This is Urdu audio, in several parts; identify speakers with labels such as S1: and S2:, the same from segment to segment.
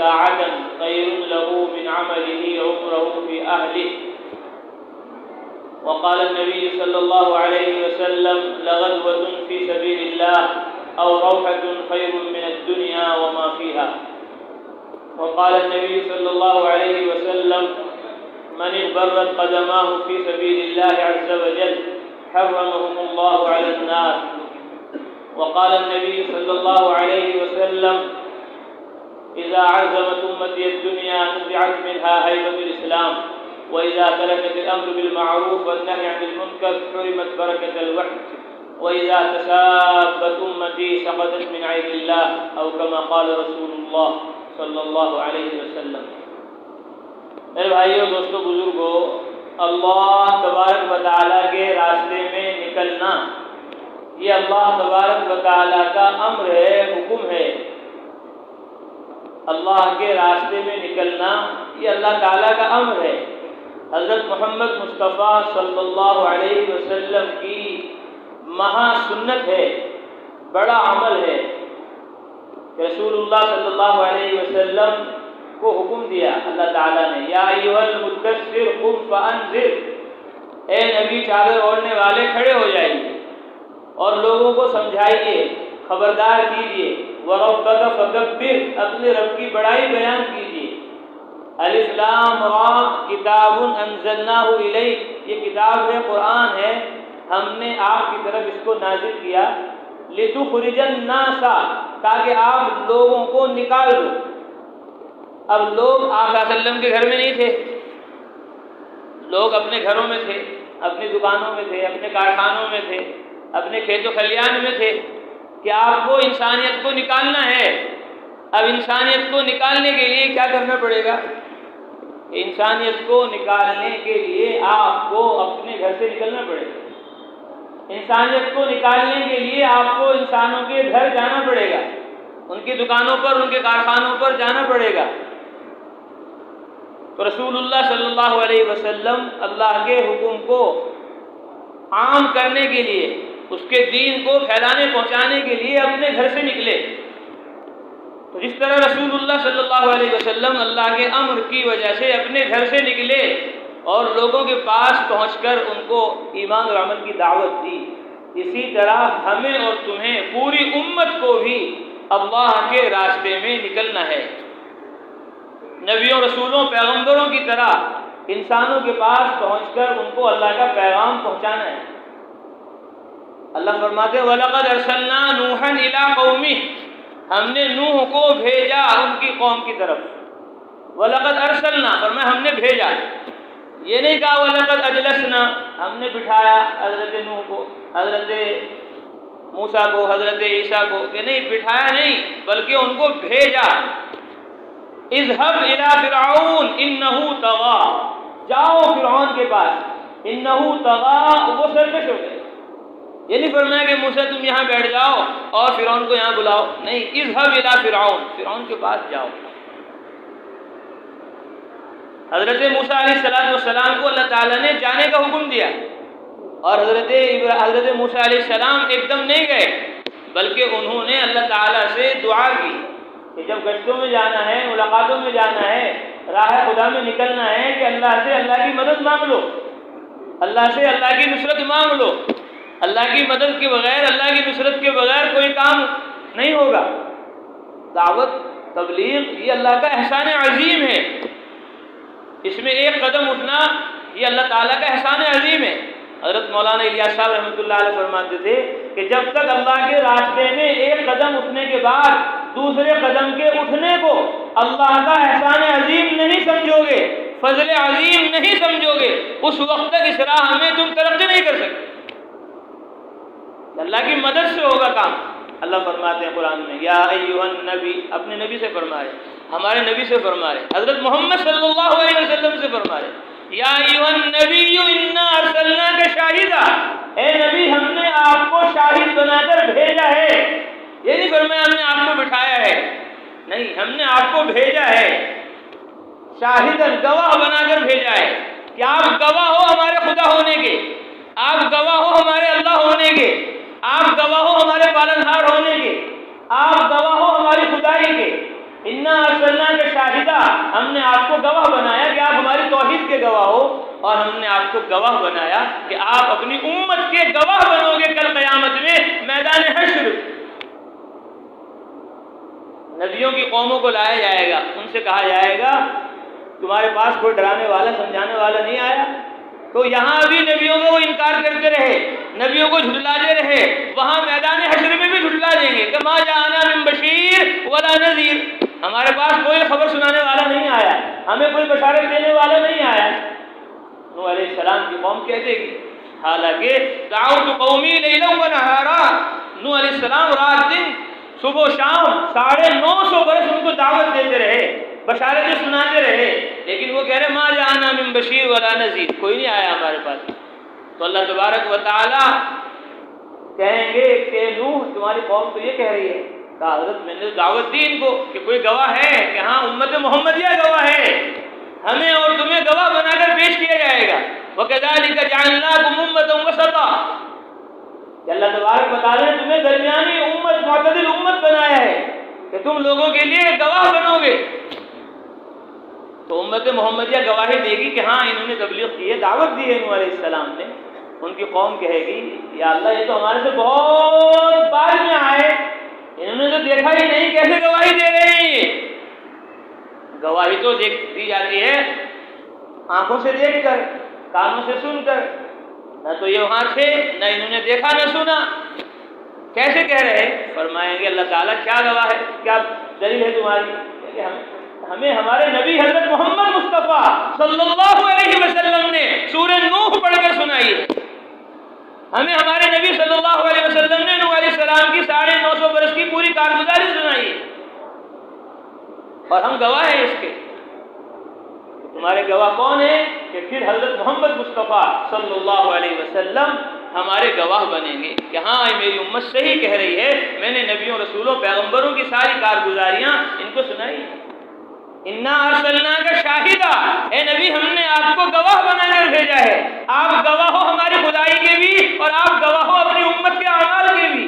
S1: ساعة خير له من عمله عمره في أهله. وقال النبي صلى الله عليه وسلم لغدوة في سبيل الله أو روحة خير من الدنيا وما فيها. وقال النبي صلى الله عليه وسلم من اغبرت قدماه في سبيل الله عز وجل حرمهم الله على النار. وقال النبي صلى الله عليه وسلم إذا عزمت أمتي الدنيا نزعت منها هيبة الإسلام، وإذا تركت الأمر بالمعروف والنهي عن المنكر حرمت بركة الوحد، وإذا تسابت أمتي سقطت من عين الله، أو كما قال رسول الله صلی اللہ علیہ وسلم. میرے بھائیوں، دوستوں، بزرگوں، اللہ تبارک و تعالیٰ کے راستے میں نکلنا یہ اللہ تبارک و تعالیٰ کا امر ہے، حکم ہے. اللہ کے راستے میں نکلنا یہ اللہ تعالیٰ کا امر ہے. حضرت محمد مصطفیٰ صلی اللہ علیہ وسلم کی مہا سنت ہے، بڑا عمل ہے. رسول اللہ صلی اللہ علیہ وسلم کو حکم دیا اللہ تعالیٰ نے، یا ایھا المدثر قم فانذر، اے نبی چادر اوڑھنے والے کھڑے ہو جائیے اور لوگوں کو سمجھائیے، خبردار کیجیے. وربک فکبر، اپنے رب کی بڑائی بیان کیجیے. الف لام را کتاب انزلناہ الیک، یہ کتاب ہے، قرآن ہے، ہم نے آپ کی طرف اس کو نازل کیا. لتخرج الناس، تاکہ آپ لوگوں کو نکال دو. اب لوگ آپ صلی اللہ علیہ وسلم کے گھر میں نہیں تھے، لوگ اپنے گھروں میں تھے، اپنی دکانوں میں تھے، اپنے کارخانوں میں تھے، اپنے کھیت و کھلیان میں تھے کہ آپ کو انسانیت کو نکالنا ہے. اب انسانیت کو نکالنے کے لیے کیا کرنا پڑے گا؟ انسانیت کو نکالنے کے لیے آپ کو اپنے گھر سے نکلنا پڑے گا. انسانیت کو نکالنے کے لیے آپ کو انسانوں کے گھر جانا پڑے گا، ان کی دکانوں پر، ان کے کارخانوں پر جانا پڑے گا. تو رسول اللہ صلی اللہ علیہ وسلم اللہ کے حکم کو عام کرنے کے لیے، اس کے دین کو پھیلانے پہنچانے کے لیے اپنے گھر سے نکلے. تو جس طرح رسول اللہ صلی اللہ علیہ وسلم اللہ کے امر کی وجہ سے اپنے گھر سے نکلے اور لوگوں کے پاس پہنچ کر ان کو ایمان اور عمل کی دعوت دی، اسی طرح ہمیں اور تمہیں، پوری امت کو بھی اللہ کے راستے میں نکلنا ہے. نبیوں، رسولوں، پیغمبروں کی طرح انسانوں کے پاس پہنچ کر ان کو اللہ کا پیغام پہنچانا ہے. اللہ فرماتے ہیں وَلَقَدْ أَرْسَلْنَا نُوحًا إِلَىٰ قَوْمِهِ، ہم نے نوح کو بھیجا ان کی قوم کی طرف. وَلَقَدْ أَرْسَلْنَا، فرمایا ہم نے بھیجا، یہ نہیں کہا وَلَقَدْ أَجْلَسْنَا، ہم نے بٹھایا حضرت نوح کو، حضرت موسیٰ کو، حضرت عیسیٰ کو، کہ نہیں بٹھایا نہیں، بلکہ ان کو بھیجا. اذهب إلى فرعون إنه طغى، جاؤ فرعون کے پاس، انه طغى، وہ سرکش ہو گئے. یہ نہیں فرمایا کہ موسیٰ تم یہاں بیٹھ جاؤ اور فرعون کو یہاں بلاؤ، نہیں، اذهب إلى فرعون، فرعون کے پاس جاؤ. حضرت موسیٰ علیہ السلام کو اللہ تعالیٰ نے جانے کا حکم دیا، اور حضرت موسیٰ علیہ السلام ایک دم نہیں گئے، بلکہ انہوں نے اللہ تعالیٰ سے دعا کی کہ جب گشتوں میں جانا ہے، ملاقاتوں میں جانا ہے، راہ خدا میں نکلنا ہے، کہ اللہ سے اللہ کی مدد مانگ لو، اللہ سے اللہ کی نصرت مانگ لو. اللہ کی مدد کے بغیر، اللہ کی نصرت کے بغیر کوئی کام نہیں ہوگا. دعوت، تبلیغ یہ اللہ کا احسان عظیم ہے، اس میں ایک قدم اٹھنا یہ اللہ تعالیٰ کا احسان عظیم ہے. حضرت مولانا الیاس صاحب رحمۃ اللہ علیہ فرماتے تھے کہ جب تک اللہ کے راستے میں ایک قدم اٹھنے کے بعد دوسرے قدم کے اٹھنے کو اللہ کا احسان عظیم نہیں سمجھو گے، فضل عظیم نہیں سمجھو گے، اس وقت تک اس راہ میں تم ترقی نہیں کر سکتے. اللہ کی مدد سے ہوگا کام. اللہ فرماتے ہیں قرآن میں یا ایھا النبی، اپنے نبی سے فرما رہے، ہمارے نبی سے فرما رہے، حضرت محمد صلی اللہ علیہ وسلم سے فرما رہے، یا ایھا النبی انا ارسلناک شاہدا، اے نبی ہم نے آپ کو شاہد بنا کر بھیجا ہے. یہ نہیں فرمایا ہم نے آپ کو بٹھایا ہے، نہیں، ہم نے آپ کو بھیجا ہے، شاہدن، گواہ بنا کر بھیجا ہے کہ آپ گواہ ہو ہمارے خدا ہونے کے، آپ گواہ ہو ہمارے اللہ ہونے کے، آپ گواہ ہو ہمارے پالنہار ہونے کے، آپ گواہ ہو ہماری خدائی کے. انا ارسلناک شاہدا، ہم نے آپ کو گواہ بنایا کہ آپ ہماری توحید کے گواہ ہو، اور ہم نے آپ کو گواہ بنایا کہ آپ اپنی امت کے گواہ بنو گے کل قیامت میں میدان حشر۔ نبیوں کی قوموں کو لایا جائے گا، ان سے کہا جائے گا تمہارے پاس کوئی ڈرانے والا سمجھانے والا نہیں آیا؟ تو یہاں بھی نبیوں کو وہ انکار کرتے رہے، نبیوں کو جھٹلاتے رہے، وہاں میدان حشر میں بھی جھٹلا دیں گے کہ ما جاءنا من بشیر ولا نذیر، ہمارے پاس کوئی خبر سنانے والا نہیں آیا، ہمیں کوئی بشارت دینے والا نہیں آیا۔ نوح علیہ السلام کی قوم کہتے گی، حالانکہ دعوت قومی لیلا و نہارا، نوح علیہ السلام رات دن صبح و شام 950 برس ان کو دعوت دیتے رہے، بشارتیں سناتے رہے، لیکن وہ کہہ رہے ما جاءنا من بشیر ولا نذیر، کوئی نہیں آیا ہمارے پاس۔ تو اللہ تبارک و تعالی کہیں گے کہ نوح تمہاری قوم تو یہ کہہ رہی ہے، کہا حضرت میں نے دعوت دی ان کو کہ کوئی گواہ ہے کہ ہاں امت محمدیہ گواہ ہے، ہمیں اور تمہیں گواہ بنا کر پیش کیا جائے گا۔ وَكَذَلِكَ جَعَلْنَاكُمْ أُمَّةً وَسَطًا، کہ اللہ تبارک بتا رہے ہیں تمہیں درمیانی امت، معتدل امت بنایا ہے کہ تم لوگوں کے لیے گواہ بنو گے۔ تو امت محمدیہ گواہی دے گی کہ ہاں انہوں نے تبلیغ کی ہے، دعوت دی ہے نوح علیہ السلام نے۔ ان کی قوم کہے گی یا اللہ یہ تو ہمارے سے بہت بعد میں آئے، انہوں نے تو دیکھا ہی نہیں، کیسے گواہی دے رہے ہیں یہ؟ گواہی تو دی جاتی ہے آنکھوں سے دیکھ کر، کانوں سے سن کر، نہ تو یہ وہاں تھے، نہ انہوں نے دیکھا نہ سنا، کیسے کہہ رہے؟ فرمائیں گے اللہ تعالیٰ کیا گواہ ہے، کیا دلیل ہے تمہاری؟ کہ ہمیں ہمارے نبی حضرت محمد مصطفیٰ صلی اللہ علیہ وسلم نے سورہ نوح پڑھ کر سنائی ہے، ہمیں ہمارے نبی صلی اللہ علیہ وسلم نے نوح علیہ السلام کی 950 برس کی پوری کارگزاری سنائی ہے، اور ہم گواہ ہیں اس کے۔ تمہارے گواہ کون ہیں؟ کہ پھر حضرت محمد مصطفیٰ صلی اللہ علیہ وسلم ہمارے گواہ بنیں گے کہ ہاں میری امت صحیح کہہ رہی ہے، میں نے نبیوں رسولوں پیغمبروں کی ساری کارگزاریاں ان کو سنائی ہیں۔ انا ارسلناک شاہدا، اے نبی ہم نے آپ کو گواہ بنا کر بھیجا ہے، آپ گواہ ہو ہماری خدائی کے بھی، اور آپ گواہ ہو اپنی امت کے اعمال کے بھی،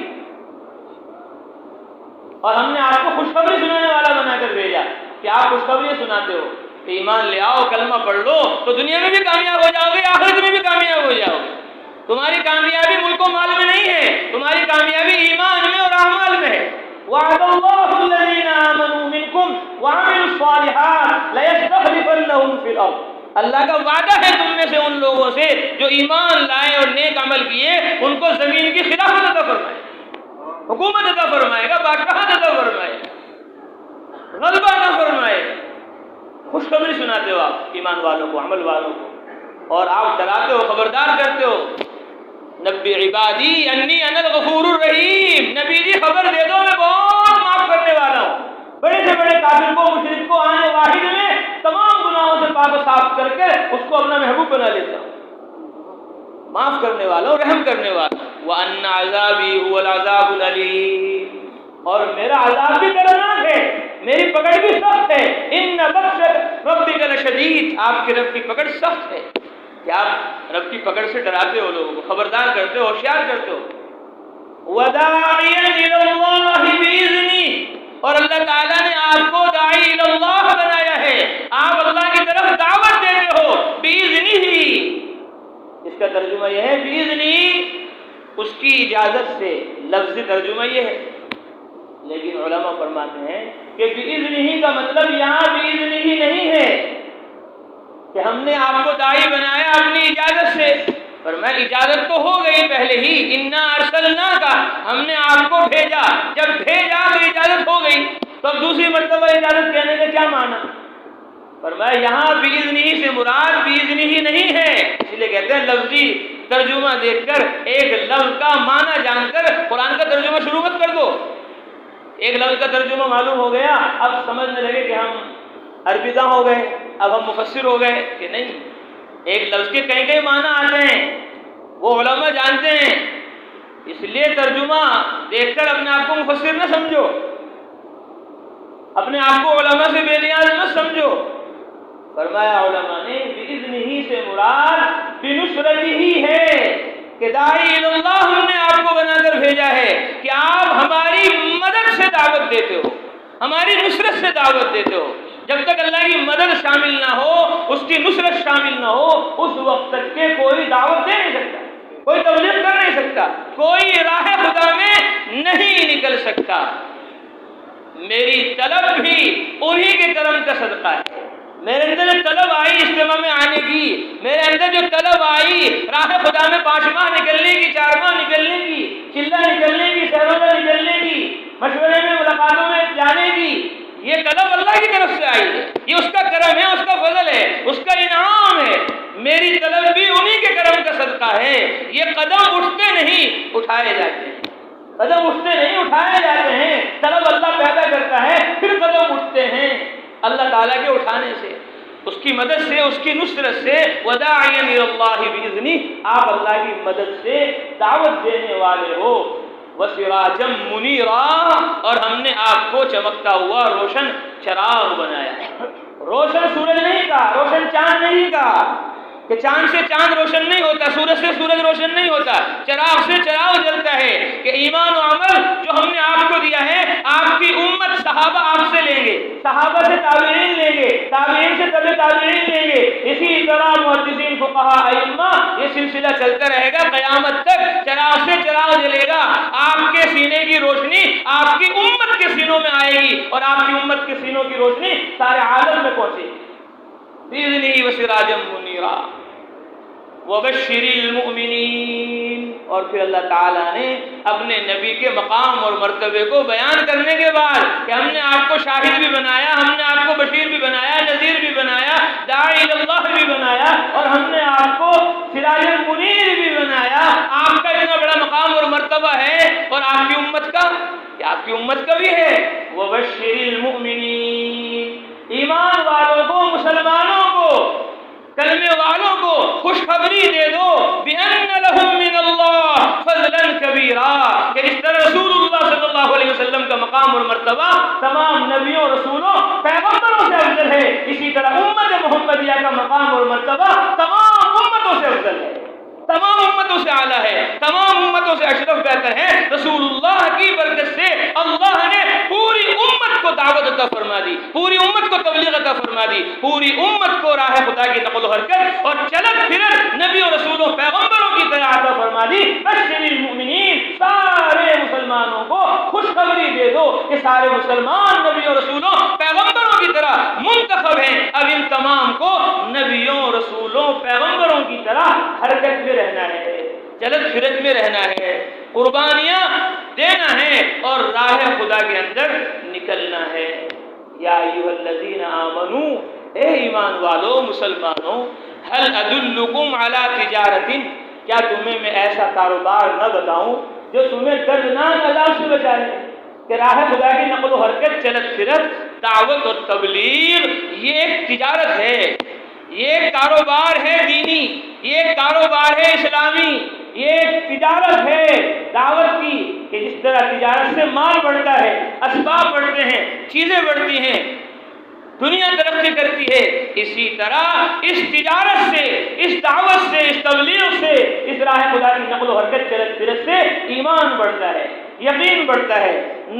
S1: اور ہم نے آپ کو خوشخبری سنانے والا بنا کر بھیجا کہ آپ خوشخبریاں سناتے ہو کہ ایمان لے آؤ، کلمہ پڑھ لو تو دنیا میں بھی کامیاب ہو جاؤ گے، آخرت میں بھی کامیاب ہو جاؤ گے۔ تمہاری کامیابی ملک و مال میں نہیں ہے، تمہاری کامیابی ایمان میں اور اعمال میں ہے۔ وعد اللہ الذین آمنوا منکم وعملوا الصالحات لیستخلفنہم فی الارض، اللہ کا وعدہ ہے تم میں سے ان لوگوں سے جو ایمان لائے اور نیک عمل کیے، ان کو زمین کی خلافت عطا فرمائے، حکومت عطا فرمائے گا، بادشاہت عطا فرمائے گا، غلبہ عطا فرمائے گا۔ خوشخبری سناتے ہو آپ ایمان والوں کو، عمل والوں کو، اور آپ ڈراتے ہو، خبردار کرتے ہو۔ نبی عبادی انی انا الغفور الرحیم، نبی جی خبر دے دو میں بہت معاف کرنے والا ہوں، بڑے سے بڑے کافر کو، مشرک کو آنے واحد میں تمام گناہوں سے پاک و صاف کر کے اس کو اپنا محبوب بنا لیتا ہوں، معاف کرنے والا ہوں، رحم کرنے والا ہوں۔ وَأَنَّ عَذَابِي هُوَ الْعَذَابُ الْأَلِيمُ، اور میرا عذاب بھی دردناک ہے، میری پکڑ بھی سخت ہے۔ ان بطش ربک لشدید، آپ کے رب کی پکڑ سخت ہے، کہ آپ رب کی پکڑ سے ڈراتے ہو، لوگوں کو خبردار کرتے ہو، ہوشیار کرتے ہو۔ وَدَاعِيًا إِلَى اللَّهِ بِإِذْنِهِ، اور اللہ تعالیٰ نے آپ کو داعی الی اللہ بنایا ہے، آپ اللہ کی طرف دعوت دیتے ہو بِإِذْنِهِ، اس کا ترجمہ یہ ہے بِإِذْنِهِ، اس کی اجازت سے، لفظی ترجمہ یہ ہے، لیکن علماء فرماتے ہیں کہ بِإِذْنِهِ کا مطلب یہاں بِإِذْنِهِ نہیں ہے کہ ہم نے آپ کو داعی بنایا اپنی اجازت سے، فرمایا اجازت تو ہو گئی پہلے ہی، انا ارسلناک، ہم نے آپ کو بھیجا، جب بھیجا تو اجازت ہو گئی، تو اب دوسری مرتبہ اجازت کہنے کا کیا معنی؟ فرمایا یہاں بِإِذْنِهِ سے مراد بِإِذْنِهِ نہیں ہے، اس لیے کہتے ہیں لفظی ترجمہ دیکھ کر، ایک لفظ کا معنی جان کر قرآن کا ترجمہ شروع مت کر دو۔ ایک لفظ کا ترجمہ معلوم ہو گیا، اب سمجھنے لگے کہ ہم عربی داں ہو گئے، اب ہم مفسر ہو گئے، کہ نہیں، ایک لفظ کے کئی کئی معنی آتے ہیں، وہ علماء جانتے ہیں، اس لیے ترجمہ دیکھ کر اپنے آپ کو مفسر نہ سمجھو، اپنے آپ کو علماء سے بے نیاز نہ سمجھو۔ فرمایا علماء نے بِإِذْنِهِ سے مراد بِنُصْرَتِهِ ہے، کہ داعی اللہ ہم نے آپ کو بنا کر بھیجا ہے کہ آپ ہماری مدد سے دعوت دیتے ہو، ہماری نصرت سے دعوت دیتے ہو. جب تک اللہ کی مدد شامل نہ ہو، اس کی نصرت شامل نہ ہو، اس وقت تک کہ کوئی دعوت دے نہیں سکتا، کوئی تبلیغ کر نہیں سکتا، کوئی راہ خدا میں نہیں نکل سکتا. میری طلب بھی انہی کے کرم کا صدقہ ہے. میرے اندر جو طلب آئی اجتماع میں آنے کی، میرے اندر جو طلب آئی راہ خدا میں 5 ماہ نکلنے کی، 4 ماہ نکلنے کی، چلہ نکلنے کی، سہروزہ نکلنے کی، مشورے میں ملاقاتوں میں جانے کی، یہ طلب اللہ کی طرف سے آئی ہے. یہ اس کا کرم ہے، اس کا فضل ہے، اس کا انعام ہے. میری طلب بھی انہی کے کرم کا صدقہ ہے. یہ قدم اٹھتے نہیں، اٹھائے جاتے ہیں. قدم اٹھتے نہیں، اٹھائے جاتے ہیں. طلب اللہ پیدا کرتا ہے، پھر قدم اٹھتے ہیں اللہ تعالیٰ کے اٹھانے سے، اس کی مدد سے، اس کی نصرت سے. وداعیا الی اللہ باذنہ، آپ اللہ کی مدد سے دعوت دینے والے ہو. وسراجا منیرا، اور ہم نے آپ کو چمکتا ہوا روشن چراغ بنایا. روشن سورج نہیں کہا، روشن چاند نہیں کہا، کہ چاند سے چاند روشن نہیں ہوتا، سورج سے سورج روشن نہیں ہوتا. چراغ سے چراغ جلتا ہے کہ ایمان و عمل جو ہم نے آپ کو دیا ہے، آپ کی امت صحابہ آپ سے لیں گے، صحابہ سے تابعین لیں گے، تابعین سے تبع تابعین لیں گے. اسی طرح محدثین، فقہاء، ائمہ، یہ سلسلہ چلتا رہے گا قیامت تک. چراغ سے چراغ جلے گا، آپ کے سینے کی روشنی آپ کی امت کے سینوں میں آئے گی، اور آپ کی امت کے سینوں کی روشنی سارے عالم میں پہنچے گی. بِإِذْنِهِ وَسِرَاجًا مُنِيرًا وَبَشِّرِ الْمُؤْمِنِينَ. اور پھر اللہ تعالیٰ نے اپنے نبی کے مقام اور مرتبے کو بیان کرنے کے بعد کہ ہم نے آپ کو شاہد بھی بنایا، ہم نے آپ کو بشیر بھی بنایا، نذیر بھی بنایا، داعی اللہ بھی بنایا، اور ہم نے آپ کو سراج المنیر بھی بنایا. آپ کا اتنا بڑا مقام اور مرتبہ ہے، اور آپ کی امت کا، کہ آپ کی امت کا بھی ہے. وَبَشِّرِ الْمُؤْمِنِينَ، ایمان والوں کو، مسلمانوں کو، کلمے والوں کو خوشخبری دے دو. بِأَنَّ لَهُم مِّنَ اللَّهِ فَضْلًا كَبِيرًا، کہ اس طرح رسول اللہ صلی اللہ علیہ وسلم کا مقام اور مرتبہ تمام نبیوں، رسولوں، پیغمبروں سے افضل ہے. اسی طرح امت محمدیہ کا مقام اور مرتبہ تمام امتوں سے افضل ہے، تمام امتوں سے اعلیٰ ہے، تمام امتوں سے اشرف بہتر ہے. رسول اللہ کی برکت سے اللہ نے پوری امت کو دعوت عطا فرما دی، پوری امت کو تبلیغ عطا فرما دی، پوری امت کو راہ خدا کی نقل و حرکت اور چلت پھرت نبی اور رسولوں، پیغمبروں کی طرح عطا فرما دی. بشر المؤمنین، سارے مسلمانوں کو خوشخبری دے دو کہ سارے مسلمان نبی اور رسولوں، پیغمبروں کی طرح منتخب ہیں. اب ان تمام کو نبیوں، رسولوں، پیغمبروں کی طرح حرکت میں رہنا ہے، چلت پھرت میں رہنا ہے، قربانیاں دینا ہے، اور راہ خدا کے اندر نکلنا ہے. یا ایھا الذین آمنو، اے ایمان والو، مسلمانوں، هل ادلکم علی تجارت، کیا تمہیں میں ایسا کاروبار نہ بتاؤں جو تمہیں دردناک عذاب سے بچا لے. کہ راہ خدا کی نقل و حرکت، چلت پھرت، دعوت اور تبلیغ، یہ ایک تجارت ہے، یہ ایک کاروبار ہے دینی، یہ ایک کاروبار ہے اسلامی، یہ ایک تجارت ہے دعوت کی. کہ جس طرح تجارت سے مال بڑھتا ہے، اسباب بڑھتے ہیں، چیزیں بڑھتی ہیں، دنیا ترقی کرتی ہے، اسی طرح اس تجارت سے، اس دعوت سے، اس تبلیغ سے، اس راہ خدا کی نقل و حرکت، چلت پھرت سے ایمان بڑھتا ہے، یقین بڑھتا ہے،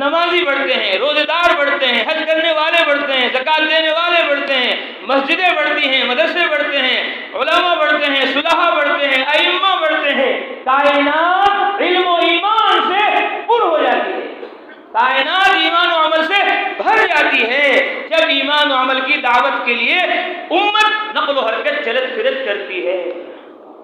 S1: نمازی بڑھتے ہیں، روزے دار بڑھتے ہیں، حج کرنے والے بڑھتے ہیں، زکات دینے والے بڑھتے ہیں، مسجدیں بڑھتی ہیں، مدرسے بڑھتے ہیں، علماء بڑھتے ہیں، صلحاء بڑھتے ہیں، ائمہ بڑھتے ہیں. کائنات علم و ایمان سے پر ہو جاتی ہے، کائنات ایمان و عمل سے بھر جاتی ہے جب ایمان و عمل کی دعوت کے لیے امت نقل و حرکت، چلت پھرت کرتی ہے.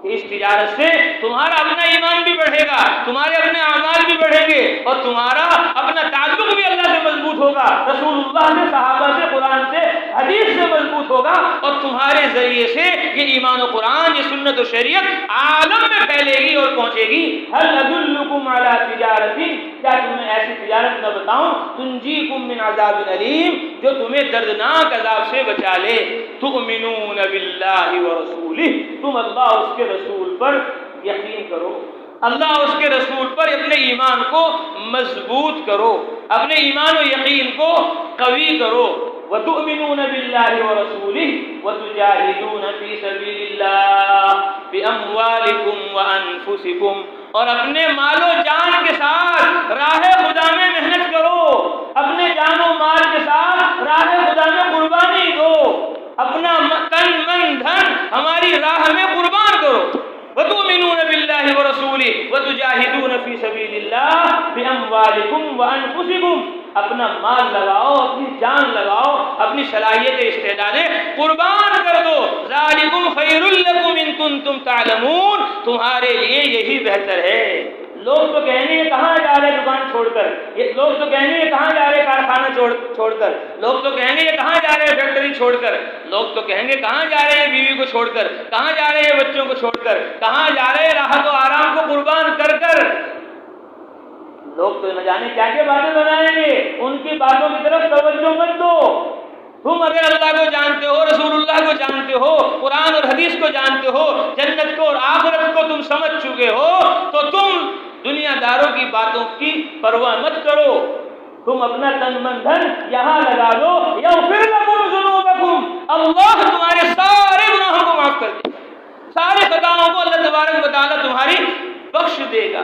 S1: اس تجارت سے تمہارا اپنا ایمان بھی بڑھے گا، تمہارے اپنے اعمال بھی بڑھیں گے، اور تمہارا اپنا تعلق بھی اللہ سے مضبوط ہوگا، رسول اللہ سے، صحابہ سے، قرآن سے، حدیث سے مضبوط ہوگا، اور تمہارے ذریعے سے یہ ایمان و قرآن، یہ سنت و شریعت عالم میں پھیلے گی اور پہنچے گی. هل ادلکم علی تجارت، کیا تمہیں ایسی تجارت نہ بتاؤں تنجیکم من عذاب علیم، جو تمہیں دردناک عذاب سے بچا لے. تؤمنون باللہ ورسولہ، تم اللہ اس کے رسول پر یقین کرو، اللہ اس کے رسول پر اپنے ایمان کو مضبوط کرو، اپنے ایمان و یقین کو قوی کرو. وَتُؤْمِنُونَ بِاللَّهِ وَرَسُولِهِ وَتُجَاهِدُونَ فِي سَبِيلِ اللَّهِ بِأَمْوَالِكُمْ وَأَنفُسِكُمْ، اور اپنے مال و جان کے ساتھ راہ خدا میں محنت کرو، اپنے جان و مال کے ساتھ راہ خدا میں قربانی دو، اپنا تن من دھن ہماری راہ میں قربان کرو۔ وَتُؤْمِنُونَ بِاللَّهِ وَرَسُولِهِ وَتُجَاهِدُونَ فِي سَبِيلِ اللَّهِ بِأَمْوَالِكُمْ وَأَنفُسِكُمْ، اپنا مال لگاؤ، اپنی جان لگاؤ، اپنی صلاحیت استعدادیں قربان کر دو۔ ذَلِكُمْ خَيْرٌ لَكُمْ إِن كُنتُمْ تَعْلَمُونَ، تمہارے لیے یہی بہتر ہے۔ لوگ تو کہیں گے کہاں جا رہے دکان چھوڑ کر، یہ لوگ تو کہیں گے کہاں جا رہے کارخانہ چھوڑ کر، لوگ تو کہیں گے یہ کہاں جا رہے فیکٹری چھوڑ کر، لوگ تو کہیں گے کہاں جا رہے ہیں بیوی کو چھوڑ کر، کہاں جا رہے ہیں بچوں کو چھوڑ کر، کہاں جا رہے ہیں راحت و آرام کو قربان کر کر۔ لوگ تو نہ جانے کیا کیا باتیں بنائیں گے، ان کی باتوں کی طرف توجہ مت دو۔ تم اگر اللہ کو جانتے ہو، رسول اللہ کو جانتے ہو، قرآن اور حدیث کو جانتے ہو، جنت کو اور آخرت کو تم سمجھ چکے ہو، تو تم دنیا داروں کی باتوں کی پرواہ مت کرو۔ تم اپنا تن من دھن یہاں لگا دو، یغفر لکم ذنوبکم، اللہ تمہارے سارے گناہوں کو معاف کر دے گا، سارے خطاؤں کو اللہ تبارک و تعالیٰ تمہاری بخش دے گا۔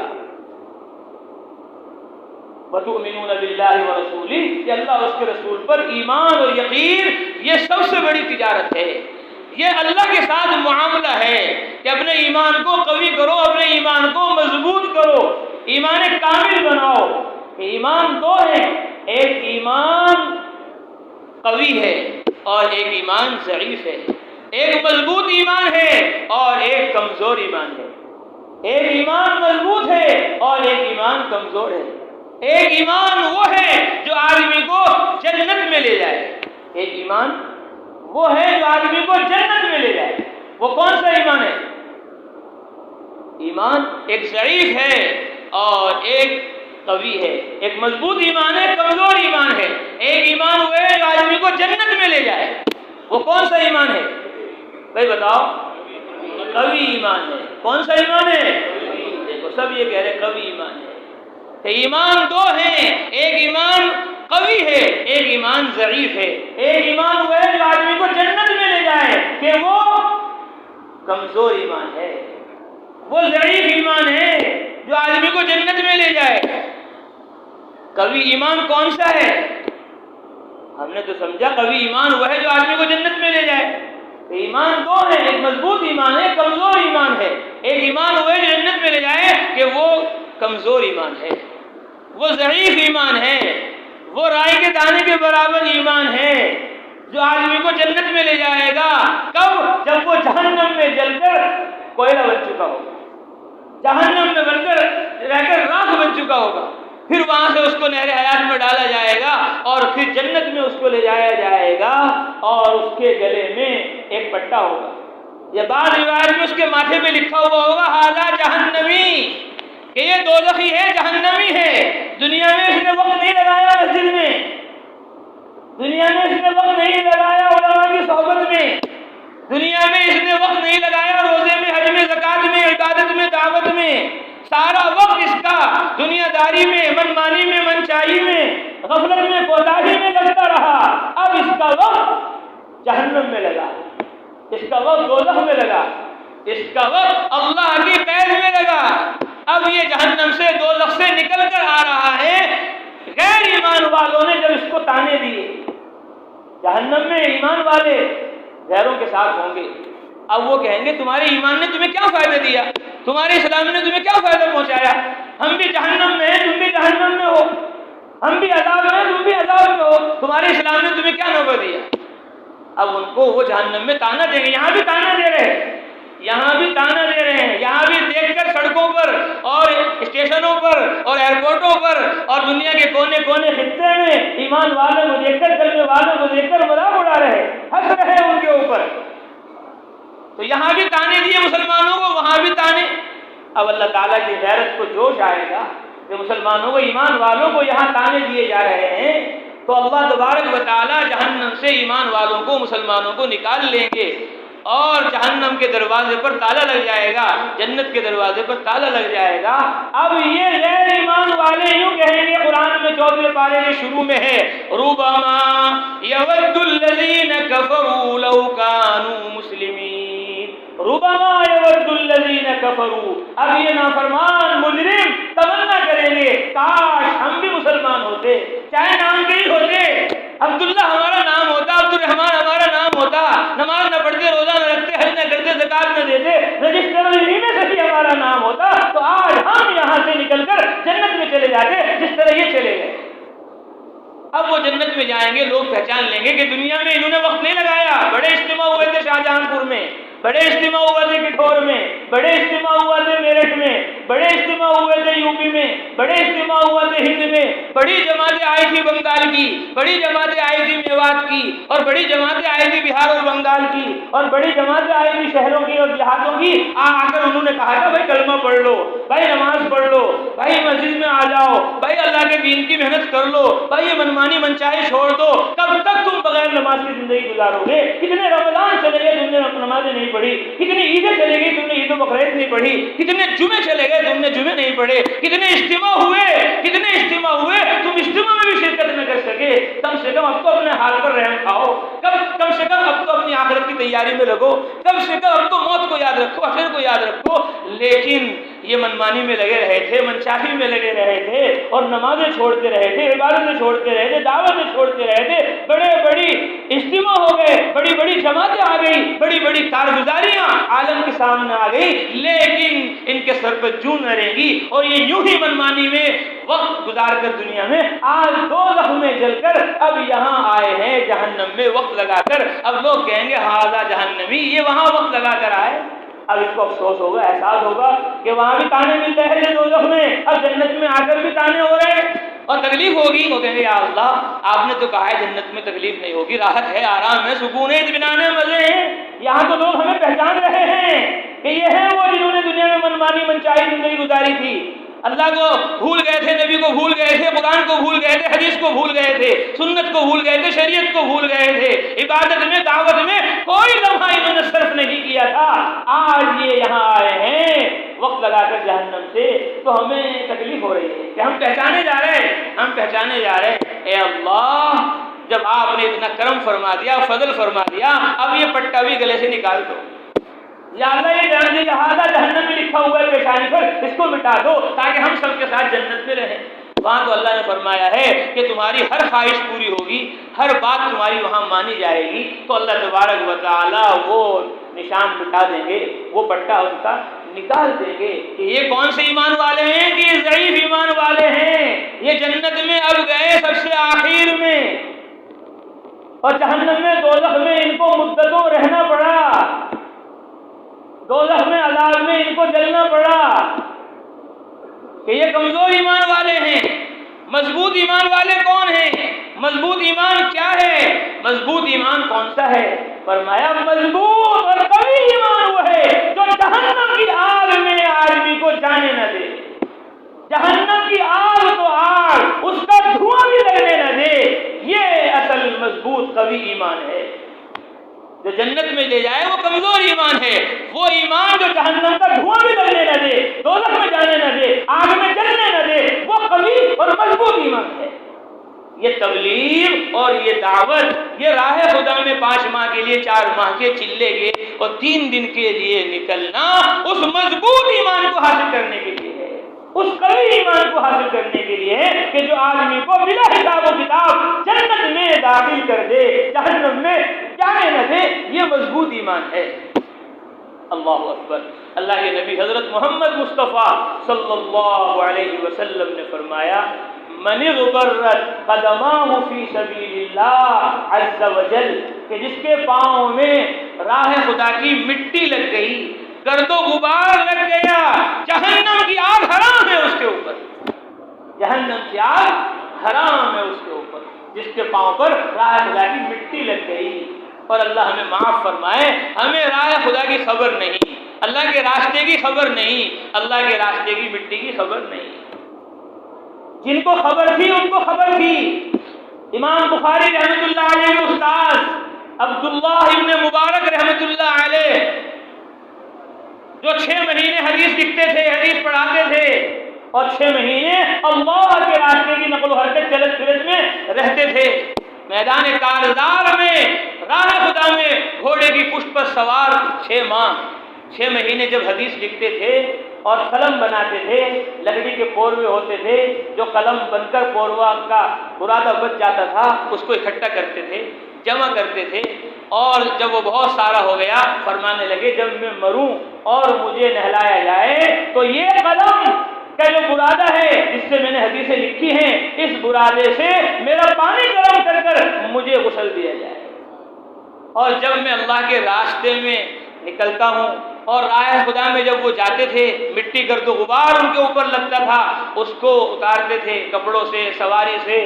S1: وَتُؤْمِنُونَ بِاللَّهِ وَرَسُولِهِ، کہ اللہ اس کے رسول پر ایمان اور یقین یہ سب سے بڑی تجارت ہے، یہ اللہ کے ساتھ معاملہ ہے کہ اپنے ایمان کو قوی کرو، اپنے ایمان کو مضبوط کرو، ایمان کامل بناؤ۔ ایمان دو ہیں، ایک ایمان قوی ہے اور ایک ایمان ضعیف ہے، ایک مضبوط ایمان ہے اور ایک کمزور ایمان ہے، ایک ایمان مضبوط ہے اور ایک ایمان کمزور ہے۔ ایک ایمان وہ ہے جو آدمی کو جنت میں لے جائے، ایک ایمان وہ ہے جو آدمی کو جنت میں لے جائے۔ وہ کون سا ایمان ہے؟ ایمان ایک ضعیف ہے اور ایک قوی ہے، ایک مضبوط ایمان ہے، کمزور ایمان ہے۔ ایک ایمان وہ ہے جو آدمی کو جنت میں لے جائے، وہ کون سا ایمان ہے بھائی بتاؤ؟ قوی ایمان ہے۔ کون سا ایمان ہے؟ دیکھو سب یہ کہہ رہے قوی ایمان ہے۔ ایمان دو ہیں، ایک ایمان قوی ہے، ایک ایمان ضعیف ہے۔ ایک ایمان وہ ہے جو آدمی کو جنت میں لے جائے کہ وہ کمزور ایمان ہے، وہ ضعیف ایمان ہے جو آدمی کو جنت میں لے جائے۔ قوی ایمان کون سا ہے؟ ہم نے تو سمجھا قوی ایمان وہ ہے جو آدمی کو جنت میں لے جائے۔ ایمان دو ہے، ایک مضبوط ایمان ہے، کمزور ایمان ہے۔ ایک ایمان وہ ہے جو جنت میں لے جائے کہ وہ کمزور ایمان ہے، وہ ضعیف ایمان ہے، وہ رائی کے دانے کے برابر ایمان ہے جو آدمی کو جنت میں لے جائے گا۔ کب؟ جب وہ جہنم میں جل کر کوئلہ بن چکا ہوگا، جہنم میں بن کر رہ کر راکھ بن چکا ہوگا، پھر وہاں سے اس کو نہر حیات میں ڈالا جائے گا اور پھر جنت میں اس کو لے جایا جائے گا اور اس کے گلے میں ایک پٹا ہوگا، یا بعض روایت میں اس کے ماتھے پہ لکھا ہوا ہوگا ھذا جہنمی، کہ یہ دوزخی ہے، جہنمی ہے۔ دنیا میں اس نے وقت نہیں لگایا مسجد میں، دنیا میں اس نے وقت نہیں لگایا علماء کی صحبت میں، دنیا میں اس نے وقت نہیں لگایا روزے میں، حج میں، زکات میں، عبادت میں، دعوت میں۔ سارا وقت اس کا دنیا داری میں، منمانی میں، منچائی میں، غفلت میں، کوتاہی میں لگتا رہا۔ اب اس کا وقت جہنم میں لگا، اس کا وقت دوزخ میں لگا، اس کا وقت اللہ کی قید میں لگا۔ اب یہ جہنم سے، دوزخ سے نکل کر آ رہا ہے۔ غیر ایمان والوں نے جب اس کو تانے دیے، جہنم میں ایمان والے غیروں کے ساتھ ہوں گے، اب وہ کہیں گے تمہارے ایمان نے تمہیں کیا فائدہ دیا، تمہارے اسلام نے تمہیں کیا فائدہ پہنچایا؟ ہم بھی جہنم میں ہیں، تم بھی جہنم میں ہو، ہم بھی عذاب میں ہیں، تم بھی عذاب میں ہو، تمہارے اسلام نے تمہیں کیا نوبہ دیا؟ اب ان کو وہ جہنم میں تانا دیں گے۔ یہاں بھی تانا دے رہے ہیں، یہاں بھی تانا دے رہے ہیں، یہاں بھی دیکھ کر سڑکوں پر اور اسٹیشنوں پر اور ایئرپورٹوں پر اور دنیا کے کونے کونے خطے میں ایمان والوں کو دیکھ کر، چلنے والوں کو دیکھ کر مذاق اڑا رہے ہیں، ہنس رہے ہیں ان کے اوپر۔ تو یہاں بھی تانے دیے مسلمانوں کو، وہاں بھی تانے۔ اب اللہ تعالیٰ کی غیرت کو جوش آئے گا کہ مسلمانوں کو، ایمان والوں کو یہاں تانے دیے جا رہے ہیں، تو اللہ تبارک و تعالیٰ جہنم سے ایمان والوں کو، مسلمانوں کو نکال لیں گے اور جہنم کے دروازے پر تالا لگ جائے گا، جنت کے دروازے پر تالا لگ جائے گا۔ اب یہ غیر ایمان والے یوں کہیں گے، قرآن میں 14ویں پارے کے شروع میں ہے ربما یود الذین کفروا لو کانوا مسلمین، ربما يود الذين كفروا، اب یہ نافرمان مجرم تمنا کریں گے کاش ہم بھی مسلمان ہوتے، چاہے نام کے ہی ہوتے، عبداللہ ہمارا نام ہوتا، عبد الرحمان ہمارا نام ہوتا، نماز نہ پڑھتے، روزہ نہ رکھتے، حج نہ کرتے، زکات نہ دیتے، رجسٹر میں سے بھی ہمارا نام ہوتا تو آج ہم یہاں سے نکل کر جنت میں چلے جاتے جس طرح یہ چلے گئے۔ اب وہ جنت میں جائیں گے، لوگ پہچان لیں گے کہ دنیا میں انہوں نے وقت نہیں لگایا، بڑے اجتماع ہوئے تھے شاہجہان پور میں، بڑے اجتماع ہوئے تھے کٹھور میں، بڑے اجتماع ہوا تھے میرٹھ میں، بڑے اجتماع ہوئے تھے یو پی میں، بڑے اجتماع ہوا تھے ہند میں، بڑی جماعتیں آئی تھی بنگال کی، بڑی جماعتیں آئی تھی میوات کی، اور بڑی جماعتیں آئی تھی بہار اور بنگال کی، اور بڑی جماعتیں آئی تھی شہروں کی اور دیہاتوں کی، آ کر انہوں نے کہا تھا بھائی کلمہ پڑھ لو، بھائی نماز پڑھ لو، بھائی مسجد میں آ جاؤ، بھائی اللہ کے دین کی محنت کر لو، بھائی یہ منمانی منچائی چھوڑ دو، کب تک تم بغیر نماز کی زندگی گزارو گے؟ کتنے رمضان چلے گئے تم نے نمازیں نہیں پڑھی، کتنی عیدیں چلے گئی تم نے عید و بقرعید نہیں پڑھی، کتنے جمعے چلے گئے تم نے جمعے نہیں پڑھے، کتنے اجتماع ہوئے تم اجتماع میں بھی شرکت نہ کر سکے۔ کم سے کم اب تو اپنے حال پر رحم کھاؤ، کم سے کم اب تو اپنی آخرت کی تیاری میں لگو، کم سے کم اب تو موت کو یاد رکھو، حشر کو یاد رکھو۔ لیکن یہ منمانی میں لگے رہے تھے، منچاہی میں لگے رہے تھے، اور نمازیں چھوڑتے رہے تھے، عبادتیں چھوڑتے رہے تھے، دعوتیں چھوڑتے رہے تھے، بڑی اجتماع ہو گئے، بڑی جماعتیں آ گئی، بڑی کارگزاریاں عالم کے سامنے آ گئی، لیکن ان کے سر پہ جوں نہ رہیں گی، اور یہ یوں ہی منمانی میں وقت گزار کر دنیا میں آج دوزخ میں جل کر اب یہاں آئے ہیں جہنم میں وقت لگا کر۔ اب لوگ کہیں گے ہاذا جہنمی، یہ وہاں وقت لگا کر آئے۔ اب اس کو افسوس ہوگا، احساس ہوگا کہ وہاں بھی تانے مل رہے تھے دوزخ میں، اب جنت میں آ کر بھی تانے ہو رہے ہیں اور تکلیف ہوگی۔ وہ کہیں گے یا اللہ آپ نے تو کہا ہے جنت میں تکلیف نہیں ہوگی، راحت ہے، آرام ہے، سکون ہے، اطمینان ہے، مزے ہیں، یہاں تو لوگ ہمیں پہچان رہے ہیں کہ یہ ہیں وہ جنہوں نے دنیا میں منمانی منچائی زندگی گزاری تھی، اللہ کو بھول گئے تھے، نبی کو بھول گئے تھے، قرآن کو بھول گئے تھے، حدیث کو بھول گئے تھے، سنت کو بھول گئے تھے، شریعت کو بھول گئے تھے، عبادت میں دعوت میں کوئی لمحہ انہوں نے صرف نہیں کیا تھا۔ آج یہ یہاں آئے ہیں وقت لگا کر جہنم سے، تو ہمیں تکلیف ہو رہی ہے کہ ہم پہچانے جا رہے ہیں۔ اے اللہ جب آپ نے اتنا کرم فرما دیا، فضل فرما دیا، اب یہ پٹا بھی گلے سے نکال دو، یا اللہ یہ جان دے ہاذا جہنم میں لکھا ہوا ہے پیشانی پر، اس کو مٹا دو تاکہ ہم سب کے ساتھ جنت میں رہیں۔ وہاں تو اللہ نے فرمایا ہے کہ تمہاری ہر خواہش پوری ہوگی، ہر بات تمہاری وہاں مانی جائے گی، تو اللہ تبارک و تعالیٰ وہ نشان مٹا دیں گے، وہ پٹا ان کا نکال دیں گے کہ یہ کون سے ایمان والے ہیں کہ یہ ضعیف ایمان والے ہیں، یہ جنت میں اب گئے سب سے آخر میں، اور جہنم میں دوزخ میں ان کو مدتوں رہنا پڑا، دوزخ میں عذاب میں ان کو جلنا پڑا کہ یہ کمزور ایمان والے ہیں۔ مضبوط ایمان والے کون ہیں؟ مضبوط ایمان کیا ہے؟ مضبوط ایمان کون سا ہے؟ فرمایا مضبوط اور قوی ایمان وہ ہے جو جہنم کی آگ میں آدمی کو جانے نہ دے، جہنم کی آگ تو آگ، اس کا دھواں بھی لگنے نہ دے، یہ اصل مضبوط قوی ایمان ہے۔ جو جنت میں لے جائے وہ کمزور ایمان ہے، وہ ایمان جو جہنم کا دھواں بھی لگنے نہ دے، دوزخ میں جانے نہ دے، آگ میں جلنے نہ دے، وہ قوی اور مضبوط ایمان ہے۔ یہ تبلیغ اور یہ دعوت، یہ راہ خدا میں 5 ماہ کے لیے 4 ماہ کے چلے گئے اور 3 دن کے لیے نکلنا اس مضبوط ایمان کو حاصل کرنے کے لیے ہے، اس قوی ایمان کو حاصل کرنے کے لیے ہے کہ جو آدمی کو بلا حساب و کتاب جنت میں داخل کر دے، جہنم میں جانے نہ دے، یہ مضبوط ایمان ہے۔ اللہ اکبر۔ اللہ کے نبی حضرت محمد مصطفیٰ صلی اللہ علیہ وسلم نے فرمایا من اغبرت قدماہ فی سبیل اللہ عز وجل، کہ جس کے پاؤں میں راہ خدا کی مٹی لگ گئی، گرد و غبار لگ گیا، جہنم کی آگ حرام ہے اس کے اوپر، جہنم کی آگ حرام ہے اس کے اوپر، جس کے پاؤں پر راہ خدا کی مٹی لگ گئی۔ اور اللہ ہمیں معاف فرمائے، ہمیں راہ خدا کی خبر نہیں، اللہ کے راستے کی خبر نہیں، اللہ کے راستے کی مٹی کی خبر نہیں۔ جن کو خبر تھی ان کو خبر تھی۔ امام بخاری رحمۃ اللہ علیہ کے استاد عبداللہ ابن مبارک رحمۃ اللہ علیہ، جو 6 مہینے حدیث لکھتے تھے، حدیث پڑھاتے تھے، اور 6 مہینے اللہ کے راستے کی نقل و حرکت چلت پھرت میں رہتے تھے، میدان کارزار میں راہ خدا میں گھوڑے کی پشت پر سوار 6 6 مہینے جب حدیث لکھتے تھے اور قلم بناتے تھے، لکڑی کے پوروے ہوتے تھے، جو قلم بن کر پوروا کا برادہ بچ جاتا تھا اس کو اکٹھا کرتے تھے، جمع کرتے تھے، اور جب وہ بہت سارا ہو گیا فرمانے لگے جب میں مروں اور مجھے نہلایا جائے تو یہ قلم کا جو برادہ ہے جس سے میں نے حدیثیں لکھی ہیں، اس برادے سے میرا پانی گرم کر کر مجھے غسل دیا جائے، اور جب میں اللہ کے راستے میں نکلتا ہوں اور راہ خدا میں جب وہ جاتے تھے مٹی گرد و غبار ان کے اوپر لگتا تھا، اس کو اتارتے تھے کپڑوں سے، سواری سے،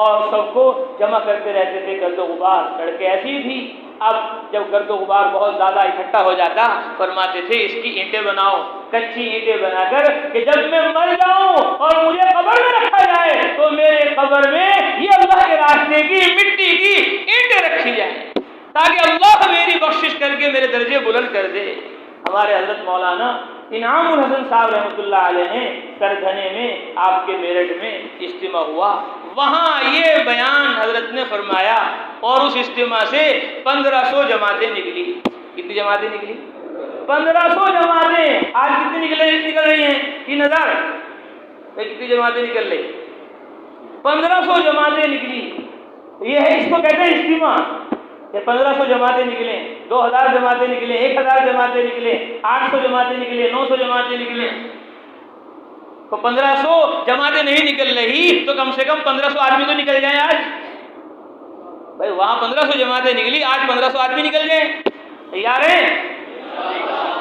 S1: اور سب کو جمع کرتے رہتے تھے گرد و غبار۔ سڑکیں ایسی تھی، اب جب گرد و غبار بہت زیادہ اکٹھا ہو جاتا فرماتے تھے اس کی اینٹیں بناؤ، کچی اینٹیں بنا کر کہ جب میں مر جاؤں اور مجھے قبر میں رکھا جائے تو میرے قبر میں یہ اللہ کے راستے کی مٹی کی اینٹیں رکھی جائیں تاکہ اللہ میری بخشش کر کے میرے درجے بلند کر دے۔ ہمارے حضرت مولانا انعام الحسن صاحب رحمۃ اللہ علیہ نے کردھنے میں آپ کے میرٹھ میں اجتماع ہوا، وہاں یہ بیان حضرت نے فرمایا، اور اس اجتماع سے 1500 جماعتیں نکلی۔ کتنی جماعتیں نکلی؟ 1500 جماعتیں۔ آج کتنی نکل رہی ہیں؟ 3000۔ کتنی جماعتیں نکل رہی؟ 1500 جماعتیں نکلی۔ یہ ہے، اس کو کہتے ہیں اجتماع۔ یہ 1500 جماعتیں نکلیں، 2000 جماعتیں نکلیں، 1000 جماعتیں نکلیں، 800 جماعتیں نکلیں، 900 جماعتیں نکلیں، تو 1500 جماعتیں نہیں نکل رہی تو کم سے کم 1500 آدمی تو نکل جائیں آج۔ بھائی وہاں 1500 جماعتیں نکلی، آج 1500 آدمی نکل جائیں، تیار ہیں؟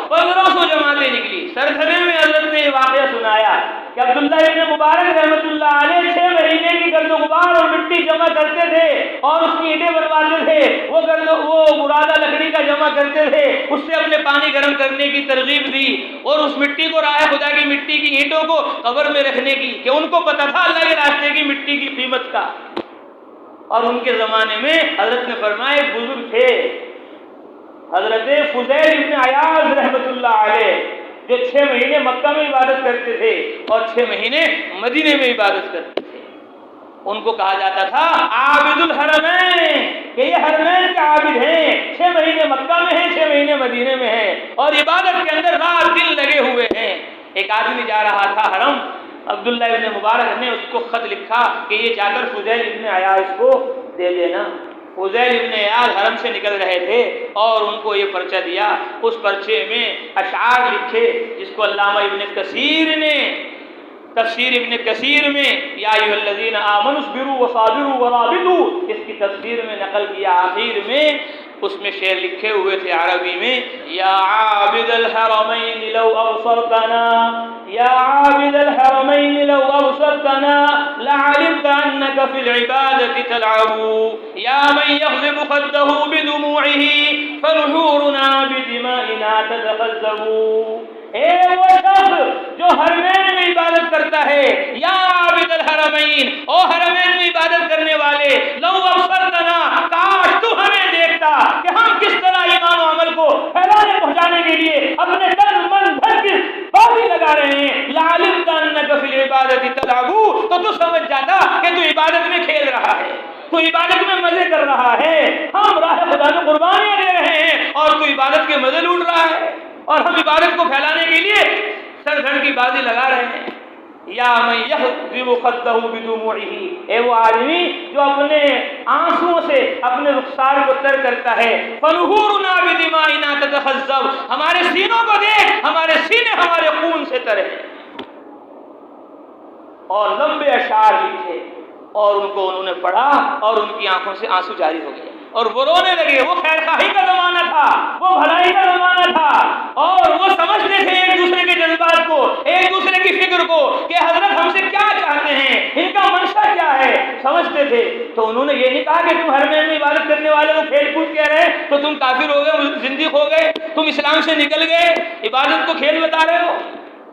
S1: 1500 جماعتیں نکلی۔ سردھنے میں حضرت نے یہ واقعہ سنایا کہ عبداللہ ابن مبارک رحمۃ اللہ علیہ 6 مہینے کی گرد و غبار اور مٹی جمع کرتے تھے اور اس کی اینٹیں بنواتے تھے، وہ برادہ لکڑی کا جمع کرتے تھے، اس سے اپنے پانی گرم کرنے کی ترغیب دی، اور اس مٹی کو راہ خدا کی مٹی کی اینٹوں کو قبر میں رکھنے کی، کہ ان کو پتہ تھا اللہ کے راستے کی مٹی کی قیمت کا۔ اور ان کے زمانے میں حضرت نے فرمایا بزرگ تھے حضرت فضیل ابن عیاض رحمۃ اللہ علیہ، جو 6 مہینے مکہ میں عبادت کرتے تھے اور 6 مہینے مدینے میں عبادت کرتے تھے۔ ان کو کہا جاتا تھا عابد الحرمین، کہ یہ حرمین کے عابد ہیں، 6 مہینے مکہ میں ہیں، 6 مہینے مدینے میں ہیں، اور عبادت کے اندر رات دن لگے ہوئے ہیں۔ ایک آدمی جا رہا تھا حرم، عبداللہ ابن مبارک نے اس کو خط لکھا کہ یہ جا کر فضیل ابن عیاض کو دے دینا۔ فضیل ابن عیاض حرم سے نکل رہے تھے اور ان کو یہ پرچہ دیا، اس پرچے میں اشعار لکھے جس کو علامہ ابن کثیر نے تفسیر ابن کثیر میں یا ایھا الذین آمنوا اصبروا وصابروا ورابطوا اس کی تفسیر میں نقل کیا۔ آخر میں اس میں شعر لکھے ہوئے تھے عربی میں، یا عابد الحرمین لو ابصرتنا، یا عابد الحرمین لو ابصرتنا لعلمت انك في العبادة تلعب، یا من يغضب خده بدموعه فنحورنا بدمائنا تتخذب۔ اے وہ شخص جو حرمین میں عبادت کرتا ہے، یا عابد الحرمین، او حرمین میں عبادت کرنے والے، لو ابصرتنا، کاش تو ہمیں دیکھتا کہ ہم کس طرح ایمان و عمل کو پھیلانے پہنچانے کے لیے اپنے تن من دھن کی بازی لگا رہے ہیں، لعلمت انک فی العبادۃ تلعب، تو سمجھ جاتا کہ تو عبادت میں کھیل رہا ہے، تو عبادت میں مزے کر رہا ہے، ہم راہ خدا میں قربانیاں دے رہے ہیں اور تو عبادت کے مزے لوٹ رہا ہے، اور ہم عبادت کو پھیلانے کے لیے سر دھڑ کی بازی لگا رہے ہیں۔ یا من یحذب خدہ بدموعہ، اے وہ آدمی جو اپنے آنسوؤں سے اپنے رخسار کو تر کرتا ہے، فنحورنا بدمائنا تتخذب، ہمارے سینوں کو دیکھ، ہمارے سینے ہمارے خون سے تر ہیں۔ اور لمبے اشعار لکھے اور ان کو انہوں نے پڑھا اور ان کی آنکھوں سے آنسو جاری ہو گئے اور وہ رونے لگے۔ وہ خیر خواہی کا زمانہ تھا، وہ بھلائی کا زمانہ تھا، اور وہ سمجھتے تھے ایک دوسرے کے جذبات کو، ایک دوسرے کی فکر کو کہ حضرت ہم سے کیا چاہتے ہیں، ان کا منشا کیا ہے، سمجھتے تھے۔ تو انہوں نے یہ نہیں کہا کہ تم حرمین میں عبادت کرنے والے کو کھیل کود کہہ رہے تو تم کافر ہو گئے، زندیق ہو گئے، تم اسلام سے نکل گئے، عبادت کو کھیل بتا رہے ہو۔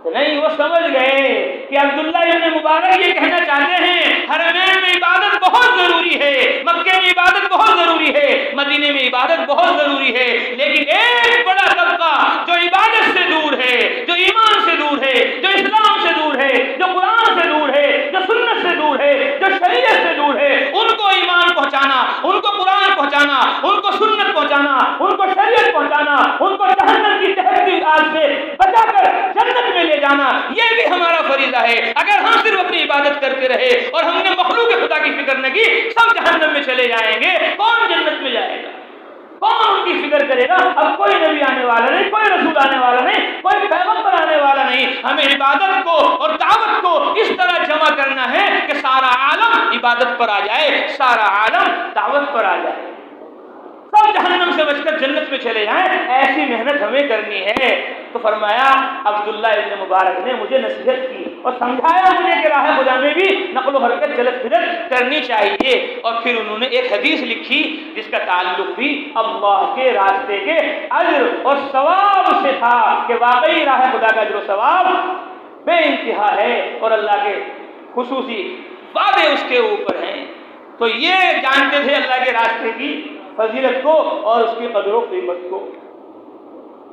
S1: نہیں، وہ سمجھ گئے کہ عبداللہ ابن مبارک یہ کہنا چاہتے ہیں حرمین میں عبادت بہت ضروری ہے، مکے میں عبادت بہت ضروری ہے، مدینے میں عبادت بہت ضروری ہے، لیکن ایک بڑا طبقہ جو عبادت سے دور ہے، جو ایمان سے دور ہے، جو اسلام سے دور ہے، جو قرآن سے دور ہے، جو سنت سے دور ہے، جو شریعت سے دور ہے، ان کو ایمان پہنچانا، ان کو قرآن پہنچانا، ان کو سنت پہنچانا، ان کو شریعت پہنچانا، ان کو جہنم کی دہکتی کرتے رہے اور ہم نے مخلوق خدا کی فکر نہ کی، سب جہنم میں چلے جائیں گے، کون جنت میں جائے گا؟ کون ان کی فکر کرے گا؟ اب کوئی نبی آنے والا نہیں، کوئی رسول آنے والا نہیں، کوئی پیغمبر آنے والا نہیں. ہمیں عبادت کو اور دعوت کو اس طرح جمع کرنا ہے کہ سارا عالم عبادت پر آ جائے، سارا عالم دعوت پر آ جائے، سب جہنم سے بچ کر جنت میں چلے جائیں. ایسی محنت ہمیں کرنی ہے. تو فرمایا عبداللہ ابن مبارک نے مجھے نصیحت کی اور سمجھایا مجھے کہ راہ خدا میں بھی نقل و حرکت چلت پھرت کرنی چاہیے. اور پھر انہوں نے ایک حدیث لکھی جس کا تعلق بھی اللہ کے راستے کے اجر اور ثواب سے تھا کہ واقعی راہ خدا کا اجر و ثواب بے انتہا ہے اور اللہ کے خصوصی وعدے اس کے اوپر ہیں. تو یہ جانتے تھے اللہ کے راستے کی فضیلت کو اور اس کی قدر و قیمت کو.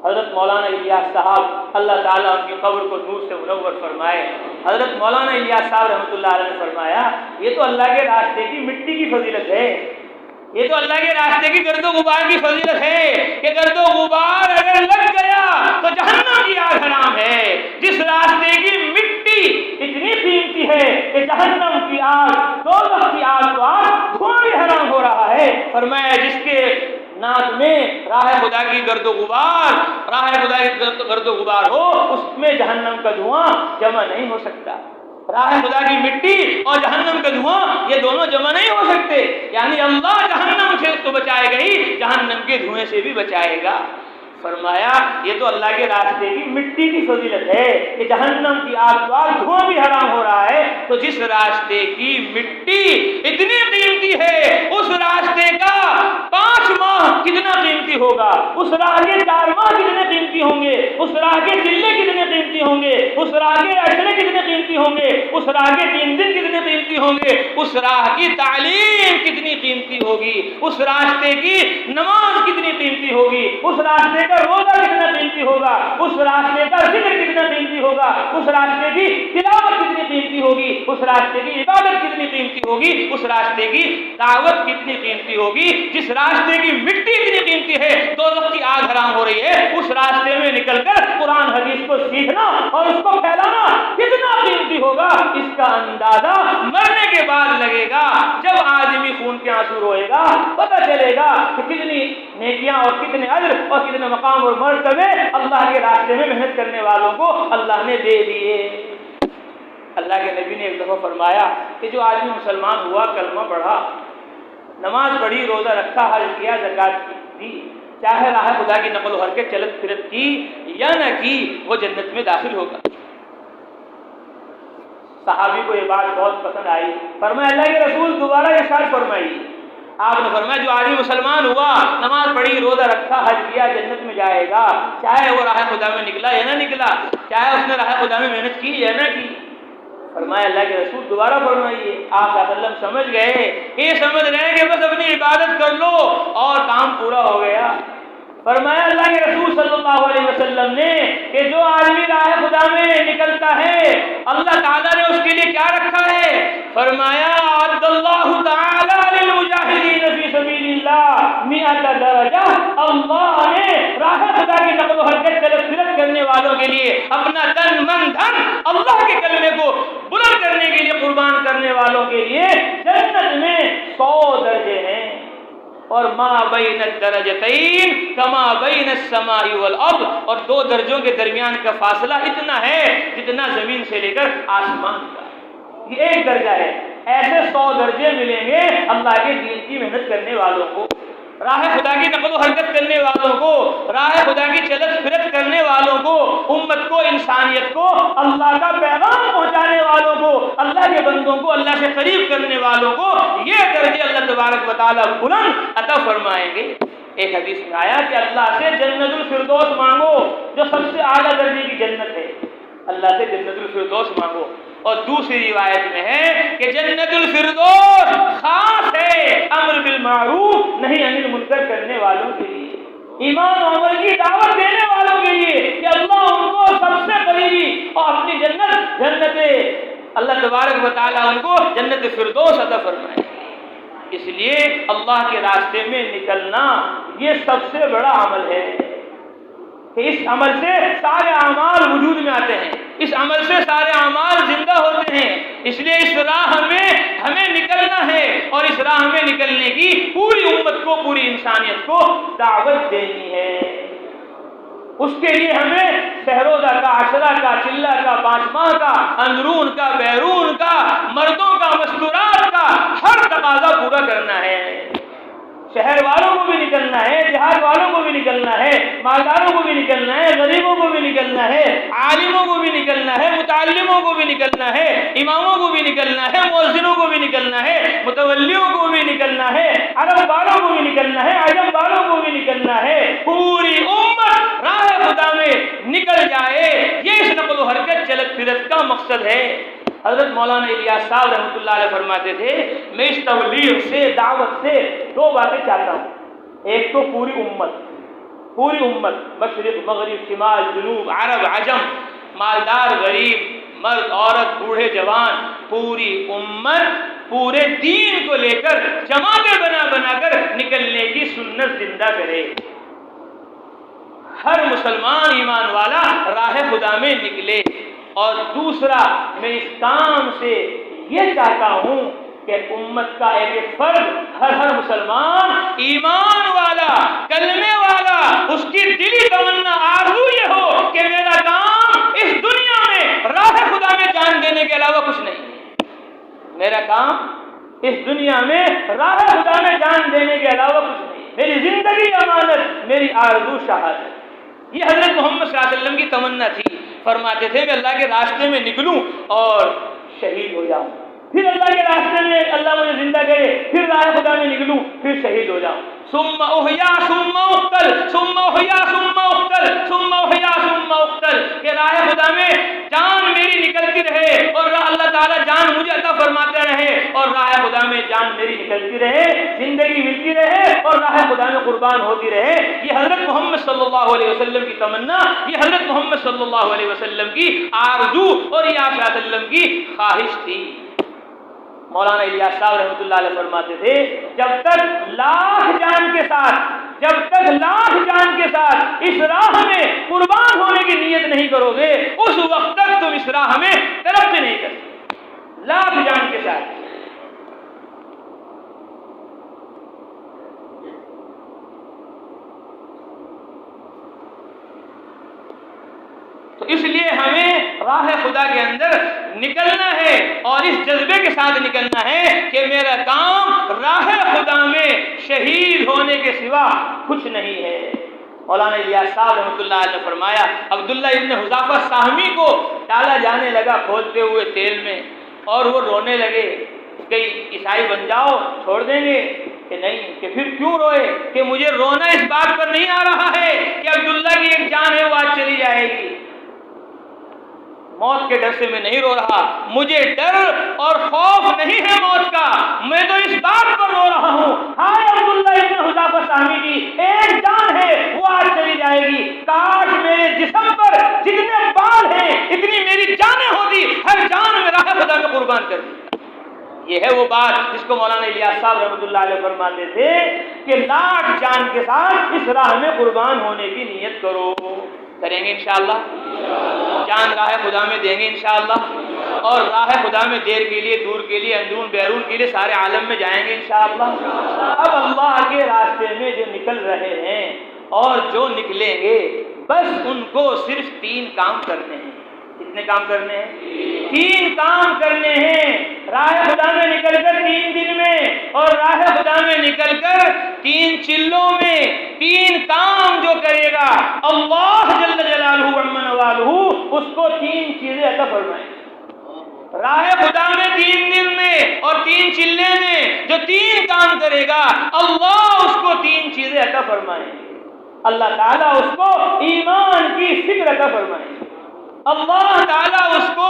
S1: حضرت مولانا الیاس صاحب اللہ تعالیٰ ان کی قبر کو نور سے منور فرمائے، حضرت مولانا الیاس صاحب رحمۃ اللہ علیہ نے فرمایا یہ تو اللہ کے راستے کی مٹی کی فضیلت ہے، یہ تو اللہ کے راستے کی گرد و غبار کی فضیلت ہے کہ گرد و غبار اگر لگ گیا تو جہنم کی آگ حرام ہے. جس راستے کی مٹی اتنی قیمتی ہے کہ جہنم کی آگ، دوزخ کی آگ تو آگ دھواں بھی حرام ہو رہا ہے. فرمایا جس کے ناک میں راہ خدا کی گرد و غبار، راہ خدا کی گرد و غبار ہو، اس میں جہنم کا دھواں جمع نہیں ہو سکتا. راہ خدا کی مٹی اور جہنم کا دھواں یہ دونوں جمع نہیں ہو سکتے. یعنی اللہ جہنم سے تو بچائے گا ہی، جہنم کے دھوئیں سے بھی بچائے گا. فرمایا یہ تو اللہ کے راستے کی مٹی کی فضیلت ہے کہ جہنم کی آگ تو آگ دھواں بھی حرام ہو رہا ہے. تو جس راستے کی مٹی اتنی قیمتی ہے اس راستے کا 5 ماہ کتنا قیمتی ہوگا، اس راہ کے 4 ماہ کتنے قیمتی ہوں گے، اس راہ کے چلے کتنے قیمتی ہوں گے، اس راہ کے اشرے کتنے قیمتی ہوں گے، اس راہ کے 3 دن کتنے قیمتی ہوں گے، اس راہ کی تعلیم کتنی قیمتی ہوگی، اس راستے کی نماز کتنی قیمتی ہوگی، اس راستے کا روزہ کتنا قیمتی ہوگا، اس راستے کا ذکر کتنا قیمتی ہوگا، اس راستے کی تلاوت کتنی قیمتی ہوگی، اس راستے کی عبادت کتنی قیمتی ہوگی، اس راستے کی دعوت کتنی قیمتی ہوگی. جس راستے کی مٹی اتنی قیمتی ہے، دوزخ کی آگ حرام ہو رہی ہے، اس راستے میں نکل کر قرآن حدیث کو سیکھنا اور اس کو پھیلانا کتنا قیمتی ہوگا. اس کا اندازہ مرنے کے بعد لگے گا. جب آدمی خون کے آنسو روئے گا پتہ چلے گا کہ کتنی نیکیاں اور کتنے اجر اور کتنے مقام اور مرتبے اللہ کے راستے میں محنت کرنے والوں کو اللہ نے دے دیے. اللہ کے نبی نے ایک دفعہ فرمایا کہ جو آدمی مسلمان ہوا، کلمہ پڑھا، نماز پڑھی، روزہ رکھا، حج کیا، زکات دی، چاہے راہ خدا کی نقل و حرکت چلت پھرت کی یا نہ کی، وہ جنت میں داخل ہوگا. صحابی کو یہ بات بہت پسند آئی. فرمایا اللہ کے رسول دوبارہ ارشاد فرمائیے. آپ نے فرمایا جو آدمی مسلمان ہوا، نماز پڑھی، روزہ رکھا، حج کیا، جنت میں جائے گا، چاہے وہ راہ خدا میں نکلا یا نہ نکلا، چاہے اس نے راہ خدا میں محنت کی یا نہ کی. فرمایا اللہ کے رسول دوبارہ فرمائیے. آپ صلی اللہ علیہ وسلم سمجھ گئے، یہ سمجھ رہے کہ بس اپنی عبادت کر لو اور کام پورا ہو گیا. فرمایا اللہ کے رسول صلی اللہ علیہ وسلم نے کہ جو آدمی راہ خدا میں نکلتا ہے اللہ تعالیٰ نے اس کے لیے کیا رکھا ہے. فرمایا عد اللہ تعالیٰ للمجاہدین فی سبیل اللہ 100 درجہ. اللہ نے راہ خدا کی نقل و حرکت چلت پھرت کرنے والوں کے لیے اپنا تن من دھن اللہ کے کلمے کو بلند کرنے کے لیے قربان کرنے والوں کے لیے جنت میں 100 درجے ہیں. اور ما بین الدرجتین کما بین السماء والارض، اور 2 درجوں کے درمیان کا فاصلہ اتنا ہے جتنا زمین سے لے کر آسمان کا. یہ 1 درجہ ہے. ایسے 100 درجے ملیں گے اللہ کے دین کی محنت کرنے والوں کو، راہ خدا کی نقل و حرکت کرنے والوں کو، راہ خدا کی چلت پھرت کرنے والوں کو، امت کو، انسانیت کو اللہ کا پیغام پہنچانے والوں کو، اللہ کے بندوں کو اللہ سے قریب کرنے والوں کو یہ درجے اللہ تبارک و تعالیٰ بلند عطا فرمائیں گے. ایک حدیث میں آیا کہ اللہ سے جنت الفردوس مانگو جو سب سے اعلیٰ درجے کی جنت ہے، اللہ سے جنت الفردوس مانگو. اور دوسری روایت میں ہے کہ جنت الفردوس خاص ہے امر بالمعروف نہی عن المنکر کرنے والوں کے لیے، ایمان و عمل کی دعوت دینے والوں کے لیے کہ اللہ ان کو سب سے قریبی اور اپنی جنت اللہ تبارک و تعالیٰ ان کو جنت فردوس عطا فرمائے. اس لیے اللہ کے راستے میں نکلنا یہ سب سے بڑا عمل ہے کہ اس عمل سے سارے اعمال وجود میں آتے ہیں. اس عمل سے سارے اعمال زندہ ہوتے ہیں. اس لیے اس راہ میں ہمیں نکلنا ہے اور اس راہ میں نکلنے کی پوری امت کو، پوری انسانیت کو دعوت دینی ہے. اس کے لیے ہمیں سہروزہ کا، عشرہ کا، چلہ کا، 5 ماہ کا، اندرون کا، بیرون کا، مردوں کا، مستورات کا ہر تقاضا پورا کرنا ہے. شہر والوں کو بھی نکلنا ہے، دیہات والوں کو بھی نکلنا ہے، مالداروں کو بھی نکلنا ہے، غریبوں کو بھی نکلنا ہے، عالموں کو بھی نکلنا ہے، متعلموں کو بھی نکلنا ہے، اماموں کو بھی نکلنا ہے، مؤذنوں کو بھی نکلنا ہے، متولیوں کو بھی نکلنا ہے، عرب والوں کو بھی نکلنا ہے، عجم والوں کو بھی نکلنا ہے. پوری امت راہ خدا میں نکل جائے، یہ اس نقل و حرکت چلت پھرت کا مقصد ہے. حضرت مولانا الیاس صاحب رحمۃ اللہ علیہ فرماتے تھے میں اس تبلیغ سے، دعوت سے 2 باتیں چاہتا ہوں. ایک تو پوری امت، مشرق مغرب شمال جنوب، عرب عجم، مالدار غریب، مرد عورت، بوڑھے جوان، پوری امت پورے دین کو لے کر جماعتیں بنا کر نکلنے کی سنت زندہ کرے. ہر مسلمان ایمان والا راہ خدا میں نکلے. اور دوسرا میں اس کام سے یہ چاہتا ہوں کہ امت کا ایک فرد، ہر مسلمان ایمان والا، کلمے والا، اس کی دلی تمنا آرزو یہ ہو کہ میرا کام اس دنیا میں راہ خدا میں جان دینے کے علاوہ کچھ نہیں ہے. میرا کام اس دنیا میں راہ خدا میں جان دینے کے علاوہ کچھ نہیں. میری زندگی امانت، میری آرزو شہادت. یہ حضرت محمد صلی اللہ علیہ وسلم کی تمنا تھی. فرماتے تھے میں اللہ کے راستے میں نکلوں اور شہید ہو جاؤں، پھر اللہ کے راستے میں اللہ مجھے زندہ کرے، پھر راہ خدا میں نکلوں، پھر شہید ہو جاؤں. ثم احیا ثم اقتل ثم احیا ثم اقتل ثم احیا ثم اقتل. کہ راہ خدا میں جان میری نکلتی رہے اور اللہ تعالیٰ جان مجھے عطا فرماتے رہے، اور راہ خدا میں جان میری نکلتی رہے، زندگی ملتی رہے اور راہ خدا میں قربان ہوتی رہے. یہ حضرت محمد صلی اللہ علیہ وسلم کی تمنا، یہ حضرت محمد صلی اللہ علیہ وسلم کی آرزو اور یہ آپ صلی اللہ علیہ وسلم کی خواہش تھی. مولانا الیاس صاحب رحمۃ اللہ علیہ فرماتے تھے جب تک لاکھ جان کے ساتھ اس راہ میں قربان ہونے کی نیت نہیں کرو گے، اس وقت تک تم اس راہ میں ترقی نہیں کر سکتے. لاکھ جان کے ساتھ. تو اس لیے ہمیں راہ خدا کے اندر نکلنا ہے اور اس جذبے کے ساتھ نکلنا ہے کہ میرا کام راہ خدا میں شہید ہونے کے سوا کچھ نہیں ہے. مولانا الیاس صاحب رحمۃ اللہ علیہ نے فرمایا عبداللہ ابن حذافہ ساہمی کو ڈالا جانے لگا کھولتے ہوئے تیل میں، اور وہ رونے لگے کہ عیسائی بن جاؤ، چھوڑ دیں گے. کہ نہیں، کہ پھر کیوں روئے؟ کہ مجھے رونا اس بات پر نہیں آ رہا ہے کہ عبداللہ کی ایک جان ہے وہ آج چلی جائے گی. موت کے ڈر سے میں نہیں رو رہا، مجھے ڈر اور خوف نہیں ہے موت کا، میں تو اس بات پر رو رہا ہوں ہائے عبداللہ ابن حذافہ ساہمی کی ایک جان ہے وہ آج چلی جائے گی. کاش میرے جسم پر جتنے بال ہیں اتنی میری جانیں ہوتی، ہر جان میں راہ خدا میں قربان کر دی. یہ ہے وہ بات جس کو مولانا الیاس صاحب رحمۃ اللہ علیہ فرماتے تھے کہ لاکھ جان کے ساتھ اس راہ میں قربان ہونے کی نیت کرو. کریں گے انشاءاللہ، جان راہ خدا میں دیں گے انشاءاللہ، اور راہ خدا میں دیر کے لیے، دور کے لیے، اندرون بیرون کے لیے سارے عالم میں جائیں گے انشاءاللہ. اب اللہ کے راستے میں جو نکل رہے ہیں اور جو نکلیں گے، بس ان کو صرف 3 کام کرنے ہیں. کتنے کام کرنے ہیں؟ 3 کام کرنے ہیں. راہ خدا میں نکل کر 3 دن میں، اور راہ خدا میں نکل کر 3 چلوں میں 3 کام جو کرے گا اللہ جل جلالہ وعمن والہ اس کو 3 چیزیں عطا فرمائیں. راہ خدا میں 3 دن میں اور 3 چلے میں جو 3 کام کرے گا اللہ اس کو 3 چیزیں عطا فرمائیں. اللہ تعالیٰ اس کو ایمان کی فکر عطا فرمائیں، اللہ تعالیٰ اس کو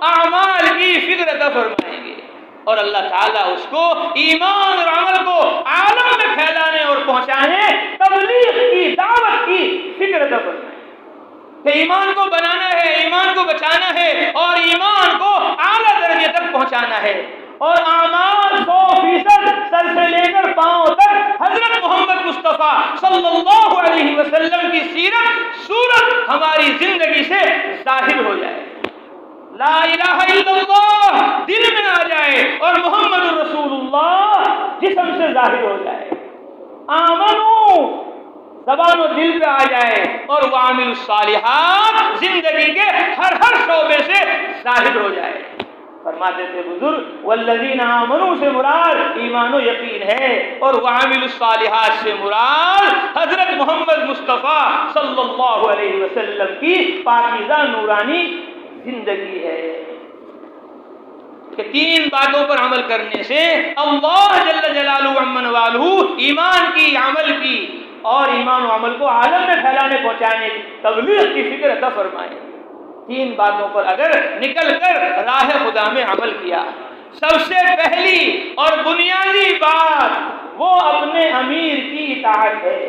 S1: اعمال کی فکر عطا فرمائیں گے، اور اللہ تعالیٰ اس کو ایمان اور عمل کو عالم میں پھیلانے اور پہنچانے، تبلیغ کی، دعوت کی فکر عطا فرمائیں کہ ایمان کو بنانا ہے، ایمان کو بچانا ہے اور ایمان کو اعلیٰ درجے تک پہنچانا ہے. اور اعمال 100% سر سے لے کر پاؤں تک حضرت محمد مصطفیٰ صلی اللہ علیہ وسلم کی سیرت، صورت ہماری زندگی سے ظاہر ہو جائے. لا الہ الا اللہ دل میں آ جائے اور محمد رسول اللہ جسم سے ظاہر ہو جائے، آمنو زبان و دل پہ آ جائے، اور وعامل الصالحات زندگی کے ہر شعبے سے ظاہر ہو جائے۔ فرماتے تھے بزرگ والذین آمنوا سے مراد ایمان و یقین ہے، اور وعامل الصالحات سے مراد حضرت محمد مصطفیٰ صلی اللہ علیہ وسلم کی پاکیزہ نورانی زندگی ہے کہ تین باتوں پر عمل کرنے سے اللہ جل جلالہ عمن والہ ایمان کی، عمل کی، اور ایمان و عمل کو عالم میں پھیلانے پہنچانے کی، تبلیغ کی فکر عطا فرمائے۔ تین باتوں پر اگر نکل کر راہ خدا میں عمل کیا، سب سے پہلی اور بنیادی بات وہ اپنے امیر کی اطاعت ہے،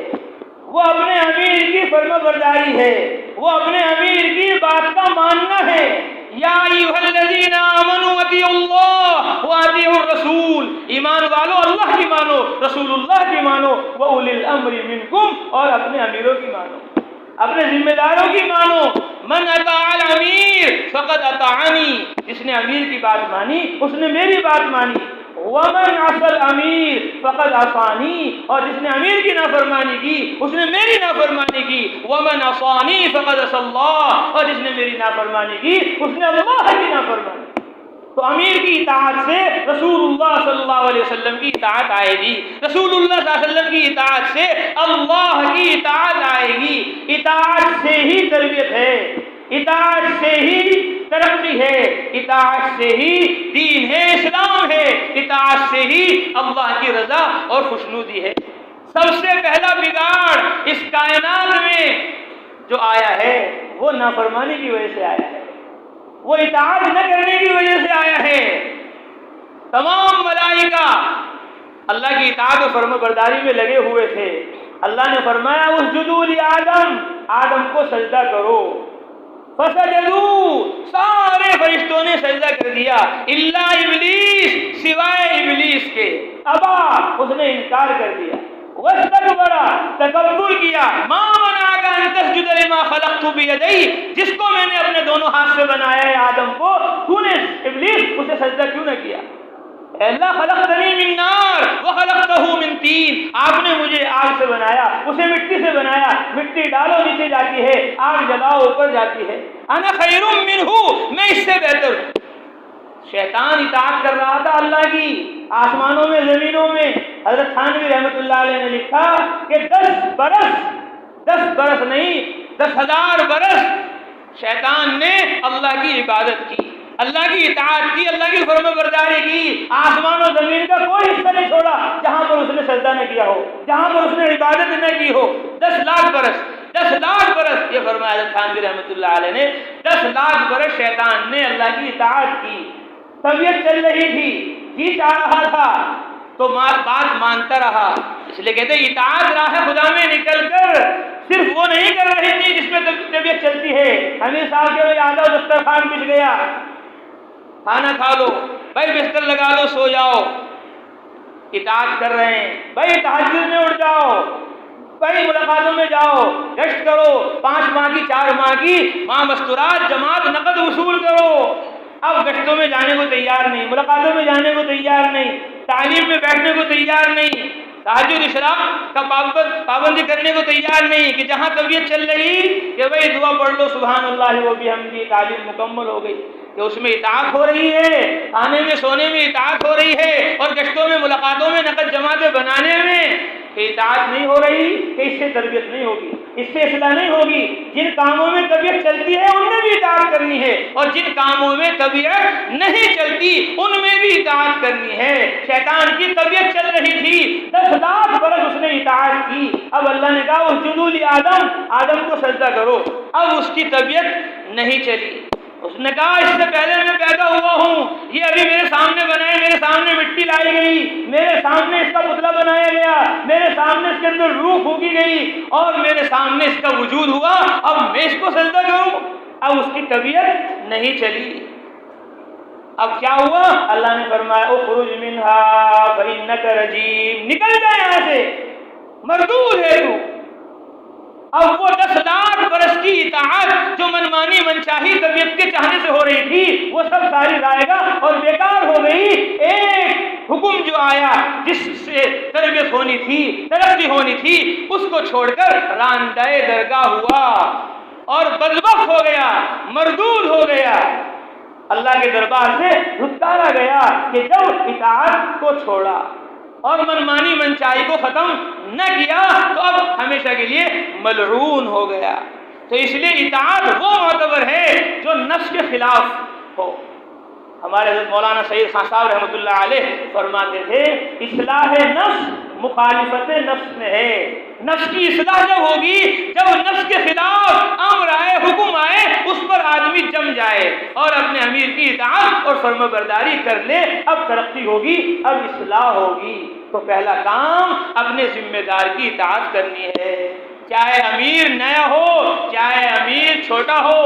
S1: وہ اپنے امیر کی فرما برداری ہے، وہ اپنے امیر کی بات کا ماننا ہے۔ یا ایھا الذین آمنوا اطیعوا اللہ واطیعوا الرسول، ایمان والو اللہ کی مانو، رسول اللہ کی مانو، واولی الامر منکم، اور اپنے امیروں کی مانو، اپنے ذمہ داروں کی مانو۔ من اطاع الامیر فقد اطاعنی، جس نے امیر کی بات مانی اس نے میری بات مانی۔ ومن عصى الامیر فقد عصانی، اور جس نے امیر کی نافرمانی کی اس نے میری نافرمانی کی۔ ومن عصانی فقد عصى اللہ، اور جس نے میری نافرمانی کی اس نے اللہ کی نافرمانی کی۔ تو امیر کی اطاعت سے رسول اللہ صلی اللہ علیہ وسلم کی اطاعت آئے گی، رسول اللہ صلی اللہ علیہ وسلم کی اطاعت سے اللہ کی اطاعت آئے گی۔ اطاعت سے ہی تربیت ہے، اطاعت سے ہی ترقی ہے، اطاعت سے ہی دین ہے، اسلام ہے، اطاعت سے ہی اللہ کی رضا اور خوشنودی ہے۔ سب سے پہلا بگاڑ اس کائنات میں جو آیا ہے وہ نافرمانی کی وجہ سے آیا ہے، وہ اطاعت نہ کرنے کی وجہ سے آیا ہے۔ تمام ملائکہ اللہ کی اطاعت و فرما برداری میں لگے ہوئے تھے۔ اللہ نے فرمایا اسجدوا لآدم، آدم کو سجدہ کرو۔ فسجدوا، سارے فرشتوں نے سجدہ کر دیا، الا ابلیس، سوائے ابلیس کے، ابا، اس نے انکار کر دیا، واستکبر، تکبر کیا، ما منعک ان تسجد لما خلقت بیدی، جس کو میں نے اپنے دونوں ہاتھ سے بنایا ہے آدم کو، تو نے ابلیس اسے سجدہ کیوں نہ کیا؟ اے اللہ خلقتنی من نار وخلقتہ من طین، آپ نے مجھے آگ سے بنایا، اسے مٹی سے بنایا، مٹی ڈالو نیچے جاتی ہے، آگ جلاؤ اوپر جاتی ہے، انا خیر منہ، میں اس سے بہتر ہوں۔ شیطان اطاعت کر رہا تھا اللہ کی، آسمانوں میں زمینوں میں۔ حضرت تھانوی رحمۃ اللہ علیہ نے لکھا کہ 10 برس نہیں 10,000 برس شیطان نے اللہ کی عبادت کی، اللہ کی اطاعت کی، اللہ کی فرما برداری کی، آسمان و زمین کا کوئی حصہ نہیں چھوڑا جہاں پر اس نے سجدہ نہ کیا ہو، جہاں پر اس نے عبادت نہ کی ہو۔ 10 لاکھ برس یہ فرمایا حضرت تھانوی رحمۃ اللہ علیہ نے، 10 لاکھ برس شیطان نے اللہ کی اطاعت کی۔ طبیعت چل رہی تھی، جی چاہ رہا تھا تو بات مانتا رہا۔ اس لیے کہتے ہیں اطاعت راہ خدا میں نکل کر صرف وہ نہیں کر رہی تھی جس میں طبیعت چلتی ہے۔ امیر صاحب کے یاد آؤ دسترخوان بچھ گیا، کھانا کھا لو بھائی، بستر لگا لو، سو جاؤ، اطاعت کر رہے ہیں بھائی، تہجد میں اٹھ جاؤ بھائی، ملاقاتوں میں جاؤ، گشت کرو، 5 ماہ کی 4 ماہ کی ماہ مستورات جماعت نقد وصول کرو۔ اب گشتوں میں جانے کو تیار نہیں، ملاقاتوں میں جانے کو تیار نہیں، تعلیم میں بیٹھنے کو تیار نہیں، تہجد اشراق کا پابندی کرنے کو تیار نہیں، کہ جہاں طبیعت چل رہی کہ بھئی دعا پڑھ لو سبحان اللہ و بحمدہ، تعلیم مکمل ہو گئی، کہ اس میں اطاعت ہو رہی ہے، کھانے میں سونے میں اطاعت ہو رہی ہے، اور گشتوں میں ملاقاتوں میں نقد جماعتیں بنانے میں کہ اطاعت نہیں ہو رہی، کہ اس سے تربیت نہیں ہوگی، اس سے اصلاح نہیں ہوگی۔ جن کاموں میں طبیعت چلتی ہے ان میں بھی اطاعت کرنی ہے، اور جن کاموں میں طبیعت نہیں چلتی ان میں بھی اطاعت کرنی ہے۔ شیطان کی طبیعت چل رہی تھی، 10 لاکھ برس اس نے اطاعت کی۔ اب اللہ نے کہا اسجدوا لآدم، آدم کو سجدہ کرو۔ اب اس کی طبیعت نہیں چلی، اس نے کہا اس سے پہلے میں پیدا ہوا ہوں، یہ ابھی میرے سامنے بنائے، میرے سامنے مٹی لائی گئی، میرے سامنے اس کا پتلا بنایا گیا، میرے سامنے اس کے اندر روح پھونکی گئی، اور میرے سامنے اس کا وجود ہوا، اب میں اس کو سجدہ کروں؟ اب اس کی طبیعت نہیں چلی۔ اب کیا ہوا؟ اللہ نے فرمایا اخرج منہا فإنک رجیم، نکل جائے یہاں سے، مردود ہے تو۔ اب وہ 10 لاکھ برس کی اطاعت جو منمانی منچاہی طبیعت کے چاہنے سے ہو رہی تھی وہ سب ساری رائے گا اور بیکار ہو گئی. ایک حکم جو آیا جس سے تربیت ہونی تھی، ترقی ہونی تھی، اس کو چھوڑ کر راندۂ درگاہ ہوا اور بدبخت ہو گیا، مردود ہو گیا، اللہ کے دربار سے دھتکارا گیا کہ جب اطاعت کو چھوڑا اور منمانی منچائی کو ختم نہ کیا تو اب ہمیشہ کے لیے ملعون ہو گیا. تو اس لیے اطاعت وہ معتبر ہے جو نفس کے خلاف ہو. ہمارے حضرت مولانا سید خان صاحب رحمۃ اللہ علیہ فرماتے تھے اصلاح نفس مخالفت نفس میں ہے. نفس کی اصلاح جب ہوگی جب نفس کے خلاف امر آئے، حکم آئے، اس پر آدمی جم جائے اور اپنے امیر کی اطاعت اور فرما برداری کر لے، اب ترقی ہوگی، اب اصلاح ہوگی. تو پہلا کام اپنے ذمہ دار کی اطاعت کرنی ہے، چاہے امیر نیا ہو چاہے امیر چھوٹا ہو،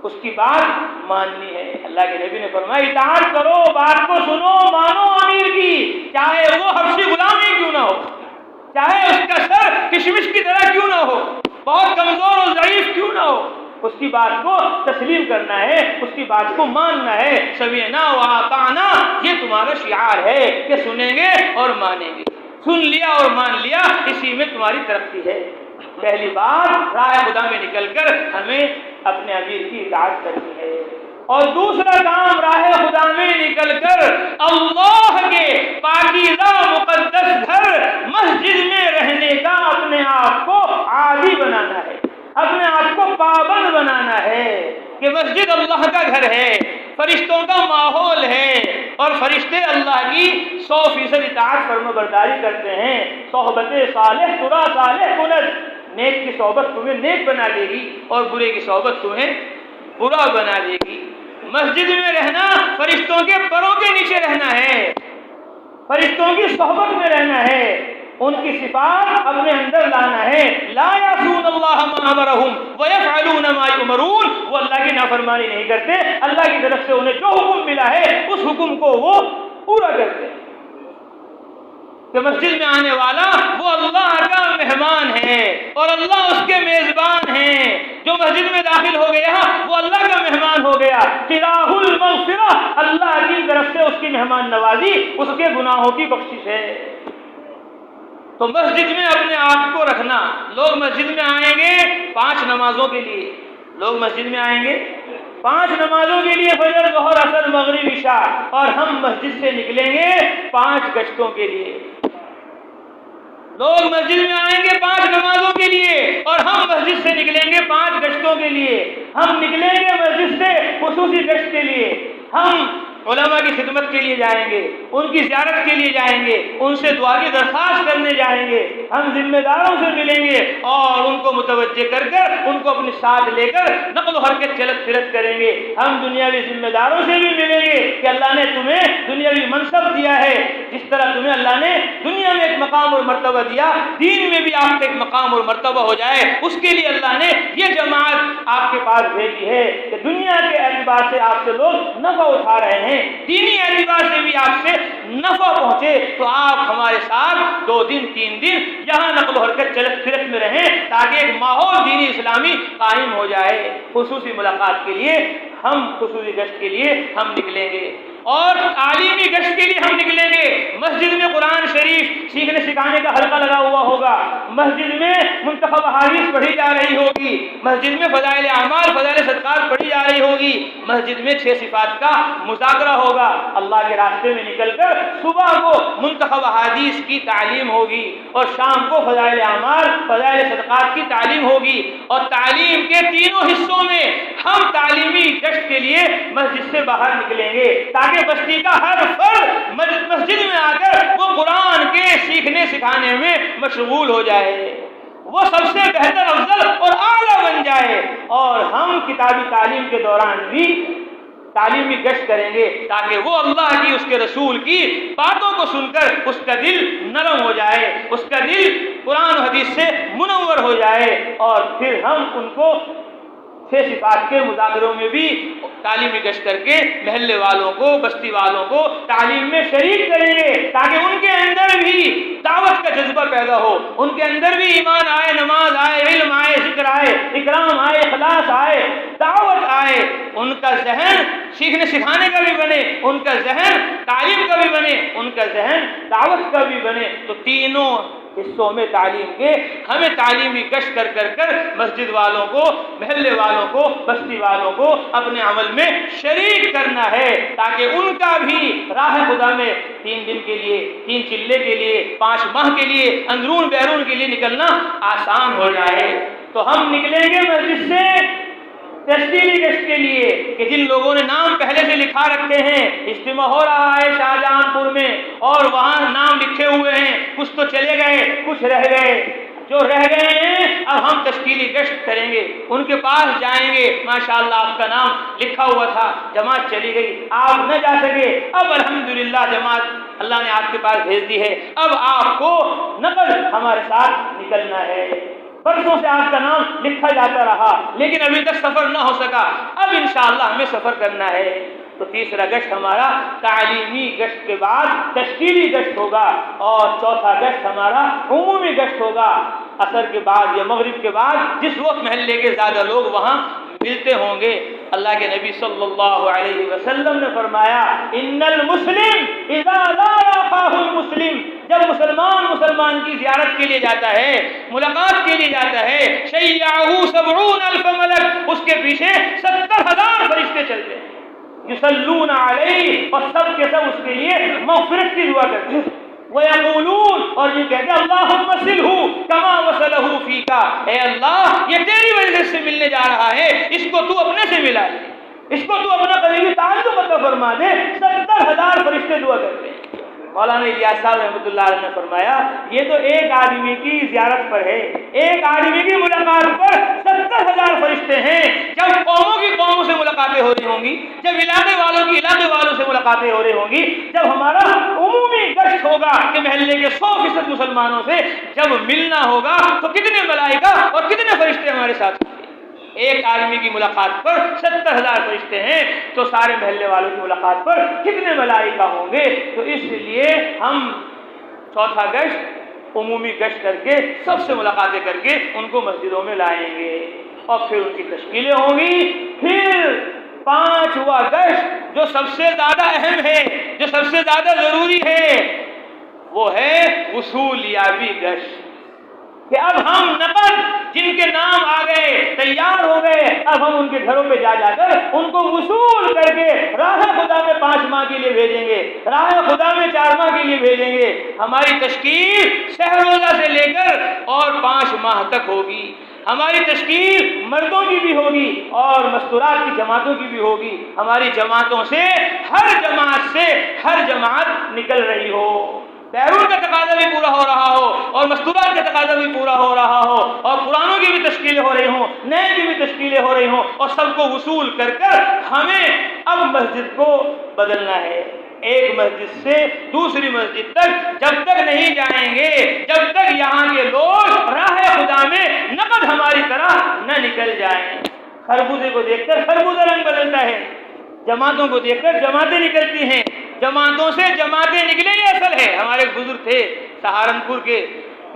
S1: اس کی بات ماننی ہے. اللہ کے نبی نے فرمایا اطاعت کرو، بات کو سنو، مانو امیر کی، چاہے وہ حبشی غلام ہی کیوں نہ ہو، چاہے اس کا سر کشمش کی طرح کیوں نہ ہو، بہت کمزور اور ضعیف کیوں نہ ہو، اس کی بات کو تسلیم کرنا ہے، اس کی بات کو ماننا ہے. سمعنا وأطعنا یہ تمہارا شعار ہے کہ سنیں گے اور مانیں گے. سن لیا اور مان لیا، اسی میں تمہاری ترقی ہے. پہلی بات راہ خدا میں نکل کر ہمیں اپنے امیر کی اطاعت کرنی ہے. اور دوسرا کام راہ خدا میں نکل کر اللہ کے پاکیزہ مقدس گھر مسجد میں رہنے کا اپنے آپ کو عادی بنانا ہے، اپنے آپ کو پابند بنانا ہے کہ مسجد اللہ کا گھر ہے، فرشتوں کا ماحول ہے اور فرشتے اللہ کی 100% اطاعت فرما برداری کرتے ہیں. صحبت صالح ترا صالح کند، نیک کی صحبت تمہیں نیک بنا دے گی اور برے کی صحبت تمہیں برا بنا دے گی. مسجد میں رہنا فرشتوں کے پروں کے نیچے رہنا ہے، فرشتوں کی صحبت میں رہنا ہے، ان کی صفات اپنے اندر لانا ہے. لا یعصون اللہ ما امرہم ویفعلون ما یؤمرون، وہ اللہ کی نافرمانی نہیں کرتے، اللہ کی طرف سے انہیں جو حکم ملا ہے اس حکم کو وہ پورا کرتے ہیں. کہ مسجد میں آنے والا وہ اللہ کا مہمان ہے اور اللہ اس کے میزبان ہیں. جو مسجد میں داخل ہو گیا وہ اللہ کا مہمان ہو گیا. قراء المغفرہ، اللہ کی طرف سے اس کی مہمان نوازی، اس کے گناہوں کی بخشش ہے. تو مسجد میں اپنے آپ کو رکھنا. لوگ مسجد میں آئیں گے 5 نمازوں کے لیے، لوگ مسجد میں آئیں گے 5 نمازوں کے لیے، فجر ظہر عصر مغرب عشاء، اور ہم مسجد سے نکلیں گے 5 گشتوں کے لیے. لوگ مسجد میں آئیں گے 5 نمازوں کے لیے اور ہم مسجد سے نکلیں گے 5 گشتوں کے لیے. ہم نکلیں گے مسجد سے خصوصی گشت کے لیے، ہم علماء کی خدمت کے لیے جائیں گے، ان کی زیارت کے لیے جائیں گے، ان سے دعا کی درخواست کرنے جائیں گے، ہم ذمہ داروں سے ملیں گے اور ان کو متوجہ کر کر ان کو اپنے ساتھ لے کر نقل و حرکت چلت پھرت کریں گے. ہم دنیاوی ذمہ داروں سے بھی ملیں گے کہ اللہ نے تمہیں دنیاوی منصب دیا ہے، جس طرح تمہیں اللہ نے دنیا میں ایک مقام اور مرتبہ دیا، دین میں بھی آپ کا ایک مقام اور مرتبہ ہو جائے. اس کے لیے اللہ نے یہ جماعت آپ کے پاس بھیجی ہے کہ دنیا کے اعتبار سے آپ سے لوگ نفع اٹھا رہے ہیں، دینی اعتبار سے بھی آپ سے نفع پہنچے، تو آپ ہمارے ساتھ 2 دن 3 دن یہاں نقل و حرکت چلت پھرت میں رہیں تاکہ ایک ماحول دینی اسلامی قائم ہو جائے. خصوصی ملاقات کے لیے ہم خصوصی گشت کے لیے ہم نکلیں گے اور تعلیمی گشت کے لیے ہم نکلیں گے. مسجد میں قرآن شریف سیکھنے سکھانے کا حلقہ لگا ہوا ہوگا، مسجد میں منتخب احادیث پڑھی جا رہی ہوگی، مسجد میں فضائل اعمال فضائل صدقات پڑھی جا رہی ہوگی، مسجد میں 6 صفات کا مذاکرہ ہوگا. اللہ کے راستے میں نکل کر صبح کو منتخب احادیث کی تعلیم ہوگی اور شام کو فضائل اعمال فضائل صدقات کی تعلیم ہوگی. اور تعلیم کے تینوں حصوں میں ہم تعلیمی گشت کے لیے مسجد سے باہر نکلیں گے تاکہ بستی کا ہر فرد مسجد میں آ کر وہ قرآن کے سیکھنے سکھانے میں مشغول ہو جائے، وہ سب سے بہتر افضل اور اعلیٰ بن جائے. اور ہم کتابی تعلیم کے دوران بھی تعلیمی گشت کریں گے تاکہ وہ اللہ کی اس کے رسول کی باتوں کو سن کر اس کا دل نرم ہو جائے، اس کا دل قرآن و حدیث سے منور ہو جائے. اور پھر ہم ان کو 6 صفات کے مذاکروں میں بھی تعلیمی گشت کر کے محلے والوں کو بستی والوں کو تعلیم میں شریک کریں گے تاکہ ان کے اندر بھی دعوت کا جذبہ پیدا ہو، ان کے اندر بھی ایمان آئے، نماز آئے، علم آئے، ذکر آئے. اکرام آئے، اخلاص آئے، دعوت آئے، ان کا ذہن سیکھنے سکھانے کا بھی بنے، ان کا ذہن تعلیم کا بھی بنے، ان کا ذہن دعوت کا بھی بنے، تو تینوں حصوں میں تعلیم کے ہمیں تعلیمی گشت کر مسجد والوں کو، محلے والوں کو، بستی والوں کو اپنے عمل میں شریک کرنا ہے، تاکہ ان کا بھی راہ خدا میں 3 دن کے لیے، 3 چلے کے لیے، 5 ماہ کے لیے، اندرون بیرون کے لیے نکلنا آسان ہو جائے۔ تو ہم نکلیں گے مسجد سے تشکیلی گشت کے لیے کہ جن لوگوں نے نام پہلے سے لکھا رکھے ہیں، اجتماع ہو رہا ہے شاہجہاں پور میں اور وہاں نام لکھے ہوئے ہیں، کچھ تو چلے گئے، کچھ رہ گئے، جو رہ گئے ہیں اب ہم تشکیلی گشت کریں گے، ان کے پاس جائیں گے، ماشاءاللہ آپ کا نام لکھا ہوا تھا، جماعت چلی گئی، آپ نہ جا سکے، اب الحمدللہ جماعت اللہ نے آپ کے پاس بھیج دی ہے، اب آپ کو نقل ہمارے ساتھ نکلنا ہے۔ برسوں سے آپ کا نام لکھا جاتا رہا لیکن ابھی تک سفر نہ ہو سکا، اب انشاءاللہ ہمیں سفر کرنا ہے۔ تو تیسرا گشت ہمارا تعلیمی گشت کے بعد تشکیلی گشت ہوگا، اور چوتھا گشت ہمارا عمومی گشت ہوگا، عصر کے بعد یا مغرب کے بعد، جس وقت محلے کے زیادہ لوگ وہاں ملتے ہوں گے۔ اللہ کے نبی صلی اللہ علیہ وسلم نے فرمایا ان المسلم اذا زار اخاه المسلم، جب مسلمان کی زیارت کے لیے جاتا ہے، ملاقات کے لیے جاتا ہے، شیعہ 70,000 ملک، اس کے پیچھے 70,000 فرشتے چلتے ہیں، یصلون علیہ، اور سب کے سب اس کے لیے مغفرت کی دعا کرتے ہیں، وَيَقُولُونَ، اور یہ کہتے ہیں اللہم صلہ کما وصلہ فیکا، اے اللہ یہ تیری وجہ سے ملنے جا رہا ہے، اس کو تو اپنے سے ملا لے، اس کو تو اپنا قریبی تعلق عطا فرما دے۔ 70,000 فرشتے دعا کرتے ہیں۔ مولانا الیاس صاحب رحمۃ اللہ علیہ نے فرمایا یہ تو ایک آدمی کی زیارت پر ہے، ایک آدمی کی ملاقات پر 70,000 فرشتے ہیں۔ جب قوموں کی قوموں سے ملاقاتیں ہو رہی ہوں گی، جب علاقے والوں کی علاقے والوں سے ملاقاتیں ہو رہی ہوں گی، جب ہمارا عمومی گشت ہوگا کہ محلے کے 100% مسلمانوں سے جب ملنا ہوگا، تو کتنے ملائکہ اور کتنے فرشتے ہمارے ساتھ ہوں گے؟ ایک آدمی کی ملاقات پر 70,000 فرشتے ہیں، تو سارے محلے والوں کی ملاقات پر کتنے ملائکہ ہوں گے؟ تو اس لیے ہم چوتھا گشت عمومی گشت کر کے سب سے ملاقاتیں کر کے ان کو مسجدوں میں لائیں گے، اور پھر ان کی تشکیلیں ہوں گی۔ پھر 5واں گشت جو سب سے زیادہ اہم ہے، جو سب سے زیادہ ضروری ہے، وہ ہے وصول یابی گشت، کہ اب ہم نقل جن کے نام آ گئے، تیار ہو گئے، اب ہم ان کے گھروں پہ جا کر ان کو وصول کر کے راہ خدا میں 5 ماہ کے لیے بھیجیں گے، راہ خدا میں 4 ماہ کے لیے بھیجیں گے۔ ہماری تشکیل شہر روزہ سے لے کر اور 5 ماہ تک ہوگی، ہماری تشکیل مردوں کی بھی ہوگی اور مستورات کی جماعتوں کی بھی ہوگی، ہماری جماعتوں سے ہر جماعت نکل رہی ہو، بیرون کا تقاضا بھی پورا ہو رہا ہو اور مستورات کا تقاضا بھی پورا ہو رہا ہو، اور پرانوں کی بھی تشکیلیں ہو رہی ہوں، نئے کی بھی تشکیلیں ہو رہی ہوں، اور سب کو وصول کر ہمیں اب مسجد کو بدلنا ہے۔ ایک مسجد سے دوسری مسجد تک جب تک نہیں جائیں گے، جب تک یہاں کے لوگ راہ خدا میں نقد ہماری طرح نہ نکل جائیں۔ خربوزے کو دیکھ کر خربوزہ رنگ بدلتا ہے، جماعتوں کو دیکھ کر جماعتیں نکلتی ہیں، جماعتوں سے جماعتیں نکلے یہ اصل ہے۔ ہمارے ایک بزرگ تھے سہارنپور کے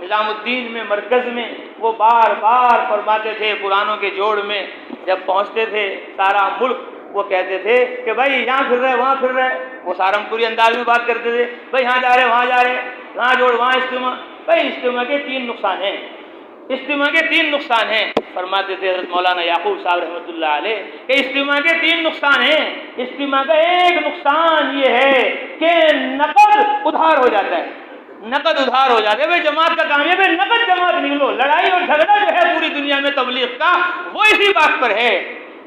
S1: نظام الدین میں مرکز میں، وہ بار بار فرماتے تھے پرانوں کے جوڑ میں جب پہنچتے تھے سارا ملک، وہ کہتے تھے کہ بھائی یہاں پھر رہے وہاں پھر رہے، وہ سہارنپوری انداز میں بات کرتے تھے، بھائی یہاں جا رہے وہاں جا رہے، یہاں جوڑ وہاں اجتماع۔ بھائی اجتماع کے 3 نقصان ہیں، اجتماع کے 3 نقصان ہیں، فرماتے تھے حضرت مولانا یعقوب صاحب رحمۃ اللہ علیہ کہ اجتماع کے 3 نقصان ہیں۔ اجتماع کا ایک نقصان یہ ہے کہ نقد ادھار ہو جاتا ہے، نقد ادھار ہو جاتا ہے۔ بھائی جماعت کا کامیاب ہے، نقد جماعت نکلو، لڑائی اور جھگڑا جو ہے پوری دنیا میں تبلیغ کا وہ اسی بات پر ہے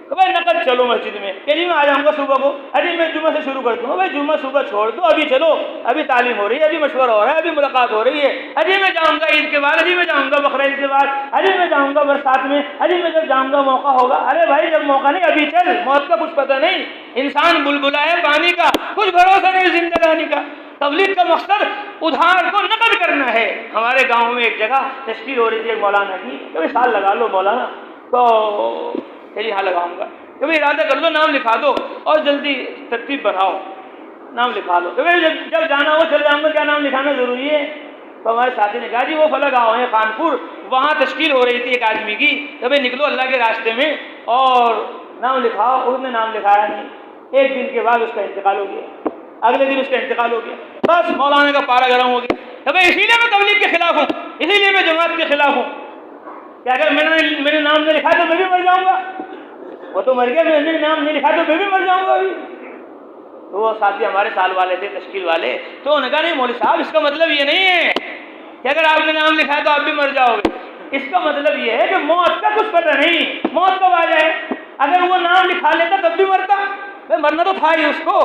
S1: کہ بھائی نقد چلو مسجد میں، کہ جی میں آ جاؤں گا صبح کو، ارے میں جمعہ سے شروع کر دوں، بھائی جمعہ صبح چھوڑ دو، ابھی چلو، ابھی تعلیم ہو رہی ہے، ابھی مشورہ ہو رہا ہے، ابھی ملاقات ہو رہی ہے، ابھی میں جاؤں گا عید کے بعد، ابھی میں جاؤں گا بقرہ عید کے بعد، ابھی میں جاؤں گا برسات میں، ابھی میں جب جاؤں گا موقع ہوگا۔ ارے بھائی جب موقع نہیں ابھی چل، موت کا کچھ پتہ نہیں، انسان بلبلا ہے پانی کا، کچھ بھروسہ نہیں زندگانی کا۔ تبلیغ کا مقصد ادھار کو نقد کرنا ہے۔ ہمارے گاؤں میں ایک جگہ تشکیل ہو رہی تھی ایک مولانا کی، کبھی سال لگا لو مولانا، تو چلیے ہاں لگاؤں گا، کبھی ارادہ کر دو نام لکھا دو اور جلدی ترتیب بناؤ، نام لکھا لو، کبھی جب جانا ہو چل جاؤں گا، کیا نام لکھانا ضروری ہے؟ تو ہمارے ساتھی نے کہا جی وہ فلاں گاؤں ہے خانپور، وہاں تشکیل ہو رہی تھی ایک آدمی کی، کہ بھائی نکلو اللہ کے راستے میں اور نام لکھاؤ۔ اس نے نام لکھایا نہیں، ایک دن کے بعد اس کا انتقال ہو گیا، اگلے دن اس کا انتقال ہو گیا۔ بس مولانا کا پارا گرم ہو گیا کہ بھائی اسی لیے میں تبلیغ کے خلاف ہوں، اسی لیے میں جماعت کے خلاف ہوں کہ اگر میں نے نام نہیں لکھا تو میں بھی مر جاؤں گا، وہ تو مر گیا، میں نے نام نہیں لکھا تو میں بھی مر جاؤں گا ابھی۔ تو وہ ساتھی ہمارے سال والے تھے، تشکیل والے، تو انہوں نے کہا نہیں مولوی صاحب اس کا مطلب یہ نہیں ہے کہ اگر آپ نے نام لکھا ہے تو آپ بھی مر جاؤ گے، اس کا مطلب یہ ہے کہ موت کا کچھ پتہ نہیں، موت کب آ جائے۔ اگر وہ نام لکھا لیتا تب بھی مرتا، مرنا تو تھا ہی اس کو،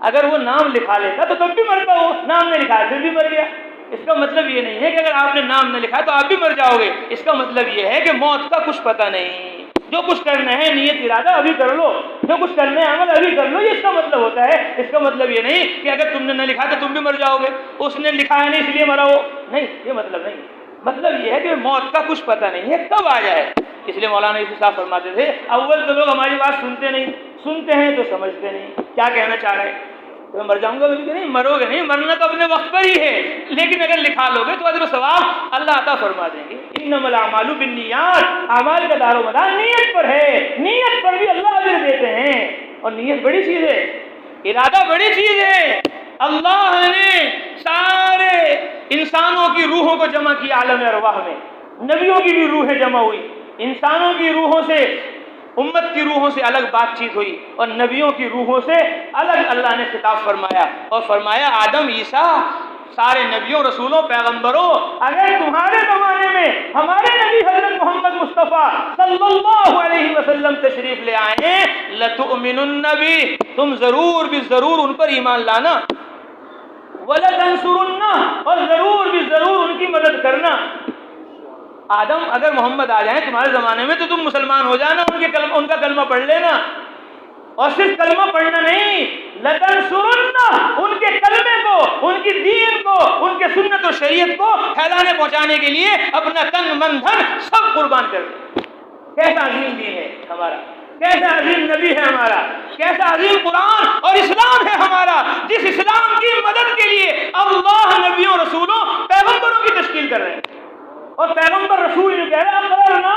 S1: اگر وہ نام لکھا لیتا تو تب بھی مرتا، وہ نام نہیں لکھا پھر بھی مر گیا۔ اس کا مطلب یہ نہیں ہے کہ اگر آپ نے نام نہ لکھا تو آپ بھی مر جاؤ گے، اس کا مطلب یہ ہے کہ موت کا کچھ پتہ نہیں۔ جو کچھ کرنا ہے نیت ارادہ ابھی کر لو، جو کچھ کرنا ہے عمل ابھی کر لو، یہ اس کا مطلب ہوتا ہے۔ اس کا مطلب یہ نہیں کہ اگر تم نے نہ لکھا تو تم بھی مر جاؤ گے، اس نے لکھا ہے نہیں اس لیے مرا، وہ نہیں، یہ مطلب نہیں۔ مطلب یہ ہے کہ موت کا کچھ پتہ نہیں ہے کب آ جائے۔ اس لیے مولانا یوسف صاحب فرماتے تھے اول تو لوگ ہماری بات سنتے نہیں، سنتے ہیں تو سمجھتے نہیں کیا کہنا چاہ رہے ہیں۔ تو میں مر جاؤں گا کہ نہیں، مرو گے نہیں، مرنا تو اپنے وقت پر ہی ہے، لیکن اگر لکھا لو گے تو اجر و ثواب اللہ عطا فرما دیں گے۔ انما الاعمال بالنیات، اعمال کا دار و مدار نیت پر ہے، نیت پر بھی اللہ اجر دیتے ہیں، اور نیت بڑی چیز ہے، ارادہ بڑی چیز ہے۔ اللہ نے سارے انسانوں کی روحوں کو جمع کیا عالم ارواح میں، نبیوں کی بھی روحیں جمع ہوئی، انسانوں کی روحوں سے امت کی روحوں سے الگ بات چیت ہوئی، اور نبیوں کی روحوں سے الگ اللہ نے خطاب فرمایا، اور فرمایا آدم، عیسیٰ، سارے نبیوں، رسولوں، پیغمبروں، اگر تمہارے زمانے میں ہمارے نبی حضرت محمد مصطفیٰ صلی اللہ علیہ وسلم تشریف لے آئے لَتُؤْمِنُنَّ بِهِ، تم ضرور بھی ضرور ان پر ایمان لانا، وَلَتَنْصُرُنَّهُ، اور ضرور بھی ضرور ان کی مدد کرنا۔ آدم اگر محمد آ جائیں تمہارے زمانے میں تو تم مسلمان ہو جانا، ان کا کلمہ پڑھ لینا، اور صرف کلمہ پڑھنا نہیں، لَتَنْصُرُنَّهُ، ان کے کلمے کو، ان کی دین کو، ان کے سنت و شریعت کو پھیلانے پہنچانے کے لیے اپنا تن من دھن سب قربان کر دیں۔ کیسا عظیم دین ہے ہمارا، کیسا عظیم نبی ہے ہمارا، کیسا عظیم قرآن اور اسلام ہے ہمارا، جس اسلام کی مدد کے لیے اللہ نبیوں، رسولوں، پیغمبروں کی تشکیل کر رہے ہیں، اور پیغمبر رسول یہ کہہ رہے ہیں اقررنا،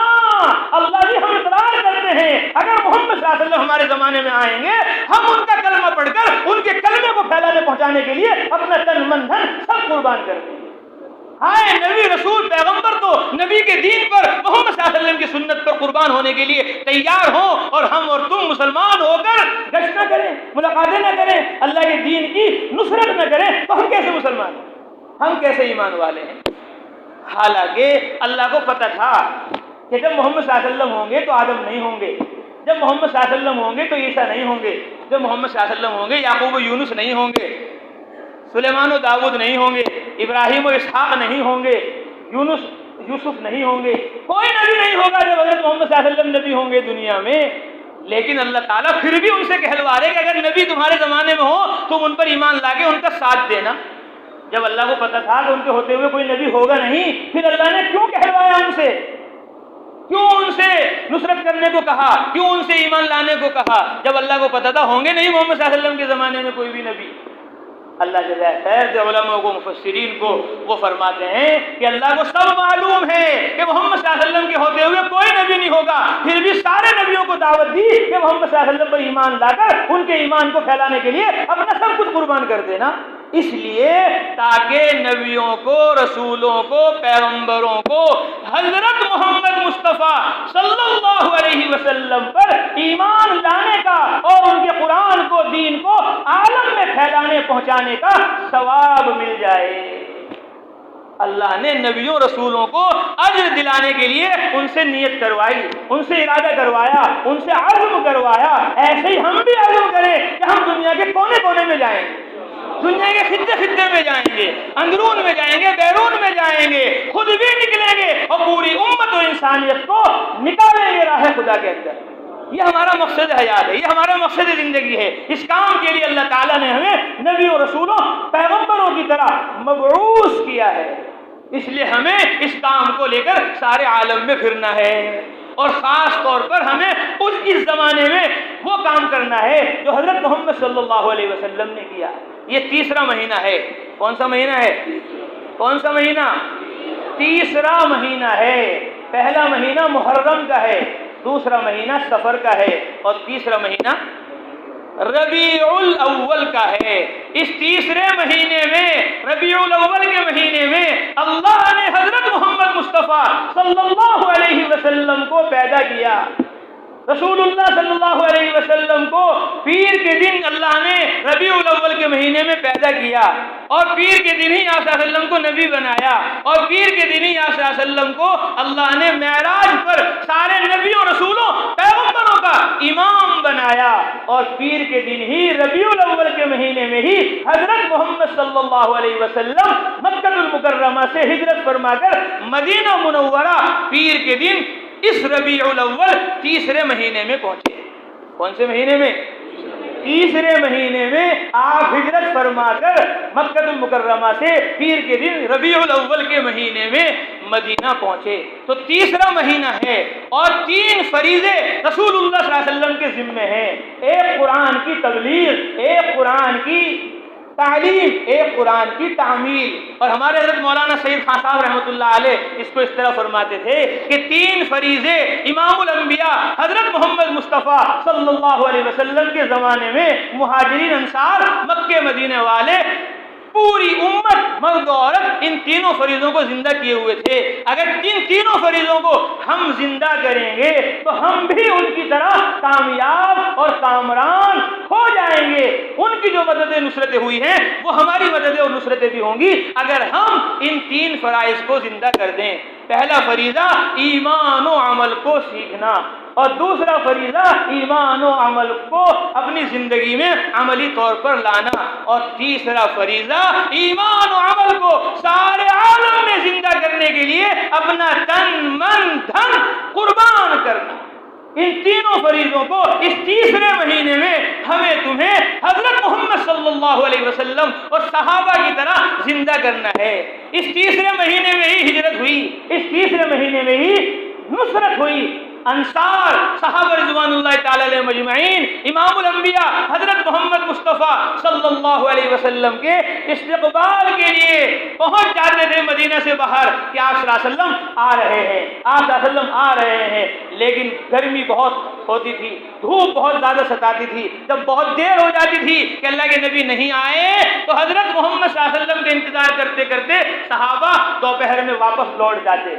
S1: اللہ جی ہم اقرار کرتے ہیں اگر محمد صلی اللہ علیہ وسلم ہمارے زمانے میں آئیں گے، ہم ان کا کلمہ پڑھ کر ان کے کلمے کو پھیلانے پہنچانے کے لیے اپنا تن من دھن سب قربان کر دیں گے۔ ہائے نبی، رسول، پیغمبر تو نبی کے دین پر، محمد صلی اللہ علیہ وسلم کی سنت پر قربان ہونے کے لیے تیار ہوں، اور ہم اور تم مسلمان ہو کر گشت نہ کریں، ملاقاتیں نہ کریں، اللہ کے دین کی نصرت نہ کریں، تو ہم کیسے مسلمان ہیں، ہم کیسے ایمان والے ہیں؟ حالانکہ اللہ کو پتہ تھا کہ جب محمد صلی اللہ علیہ وسلم ہوں گے تو آدم نہیں ہوں گے، جب محمد صلی اللہ علیہ وسلم ہوں گے تو عیسیٰ نہیں ہوں گے، جب محمد صلی اللہ علیہ وسلم ہوں گے یعقوب و یونس نہیں ہوں گے، سلیمان و داؤد نہیں ہوں گے، ابراہیم و اسحاق نہیں ہوں گے، یوسف نہیں ہوں گے، کوئی نبی نہیں ہوگا جب حضرت محمد صلی اللہ علیہ وسلم نبی ہوں گے دنیا میں۔ لیکن اللہ تعالیٰ پھر بھی ان سے کہلوا رہے کہ اگر نبی تمہارے زمانے میں ہو تو ان پر ایمان لا کے ان کا ساتھ دینا۔ جب اللہ کو پتہ تھا کہ ان کے ہوتے ہوئے کوئی نبی ہوگا نہیں، پھر اللہ نے کیوں کہلوایا ان سے، کیوں ان سے نصرت کرنے کو کہا، کیوں ان سے ایمان لانے کو کہا، جب اللہ کو پتہ تھا ہوں گے نہیں محمد صلی اللہ علیہ وسلم کے زمانے میں کوئی بھی نبی۔ اللہ جزائے خیر دے علماء کو، مفسرین کو، وہ فرماتے ہیں کہ اللہ کو سب معلوم ہے کہ محمد صلی اللہ علیہ وسلم کے ہوتے ہوئے کوئی نبی نہیں ہوگا، پھر بھی سارے نبیوں کو دعوت دی کہ محمد صلی اللہ علیہ وسلم پر ایمان لا کر ان کے ایمان کو پھیلانے کے لیے اپنا سب کچھ قربان کر دینا، اس لیے تاکہ نبیوں کو، رسولوں کو، پیغمبروں کو حضرت محمد مصطفیٰ صلی اللہ علیہ وسلم پر ایمان لانے کا اور ان کے قرآن کو، دین کو عالم میں پھیلانے پہنچانے کا ثواب مل جائے۔ اللہ نے نبیوں، رسولوں کو اجر دلانے کے لیے ان سے نیت کروائی، ان سے ارادہ کروایا، ان سے عزم کروایا۔ ایسے ہی ہم بھی عزم کریں کہ ہم دنیا کے کونے کونے میں جائیں گے، دنیا کے خطے خطے میں جائیں گے، اندرون میں جائیں گے، بیرون میں جائیں گے، خود بھی نکلیں گے اور پوری امت و انسانیت کو نکالیں گے راہ خدا کے اندر۔ یہ ہمارا مقصد حیات ہے، یہ ہمارا مقصد زندگی ہے۔ اس کام کے لیے اللہ تعالیٰ نے ہمیں نبیوں، رسولوں، پیغمبروں کی طرح مبعوث کیا ہے، اس لیے ہمیں اس کام کو لے کر سارے عالم میں پھرنا ہے، اور خاص طور پر ہمیں اس زمانے میں وہ کام کرنا ہے جو حضرت محمد صلی اللہ علیہ وسلم نے کیا۔ یہ تیسرا مہینہ ہے، کون سا مہینہ ہے؟ کون سا مہینہ؟ تیسرا مہینہ ہے۔ پہلا مہینہ محرم کا ہے، دوسرا مہینہ صفر کا ہے، اور تیسرا مہینہ ربیع الاول کا ہے۔ اس تیسرے مہینے میں، ربیع الاول کے مہینے میں، اللہ نے حضرت محمد مصطفیٰ صلی اللہ علیہ وسلم کو پیدا کیا۔ رسول اللہ صلی اللہ علیہ وسلم کو پیر کے دن اللہ نے ربیع الاول کے مہینے میں پیدا کیا، اور پیر کے دن ہی آپ صلی اللہ علیہ وسلم کو نبی بنایا، اور پیر کے دن ہی آپ صلی اللہ علیہ وسلم کو اللہ نے معراج پر سارے نبیوں، رسولوں، پیغمبروں کا امام بنایا، اور پیر کے دن ہی ربیع الاول کے مہینے میں ہی حضرت محمد صلی اللہ علیہ وسلم مکہ المکرمہ سے ہجرت فرما کر مدینہ منورہ پیر کے دن اس ربیع الاول تیسرے مہینے میں پہنچے۔ کون سے مہینے میں؟ تیسرے مہینے میں آپ ہجرت فرما کر مکہ المکرمہ سے پیر کے دن ربیع الاول کے مہینے میں مدینہ پہنچے۔ تو تیسرا مہینہ ہے، اور 3 فریضے رسول اللہ صلی اللہ علیہ وسلم کے ذمے ہیں۔ ایک قرآن کی تبلیغ، ایک قرآن کی تعلیم، ایک قرآن کی تعمیل۔ اور ہمارے حضرت مولانا سید خان صاحب رحمۃ اللہ علیہ اس کو اس طرح فرماتے تھے کہ 3 فریضے امام الانبیاء حضرت محمد مصطفیٰ صلی اللہ علیہ وسلم کے زمانے میں مہاجرین انصار مکے مدینے والے پوری امت مرد و عورت ان تینوں فریضوں کو زندہ کیے ہوئے تھے۔ اگر ان تینوں فریضوں کو ہم زندہ کریں گے تو ہم بھی ان کی طرح کامیاب اور کامران ہو جائیں گے۔ ان کی جو مدد نصرتیں ہوئی ہیں وہ ہماری مدد اور نصرتیں بھی ہوں گی اگر ہم ان 3 فرائض کو زندہ کر دیں۔ پہلا فریضہ ایمان و عمل کو سیکھنا، اور دوسرا فریضہ ایمان و عمل کو اپنی زندگی میں عملی طور پر لانا، اور تیسرا فریضہ ایمان و عمل کو سارے عالم میں زندہ کرنے کے لیے اپنا تن من دھن قربان کرنا۔ ان تینوں فریضوں کو اس تیسرے مہینے میں ہمیں تمہیں حضرت محمد صلی اللہ علیہ وسلم اور صحابہ کی طرح زندہ کرنا ہے۔ اس تیسرے مہینے میں ہی ہجرت ہوئی، اس تیسرے مہینے میں ہی نصرت ہوئی۔ انصار، صحابہ رضوان اللہ تعالی علیہ مجمعین، امام الانبیاء حضرت محمد مصطفیٰ صلی اللہ علیہ وسلم کے استقبال کے لیے پہنچ جاتے تھے مدینہ سے باہر کہ آپ صلی اللہ علیہ وسلم آ رہے ہیں، آپ صلی اللہ علیہ وسلم آ رہے ہیں۔ لیکن گرمی بہت ہوتی تھی، دھوپ بہت زیادہ ستاتی تھی۔ جب بہت دیر ہو جاتی تھی کہ اللہ کے نبی نہیں آئے تو حضرت محمد صلی اللہ علیہ وسلم کا انتظار کرتے کرتے صحابہ دوپہر میں واپس لوٹ جاتے۔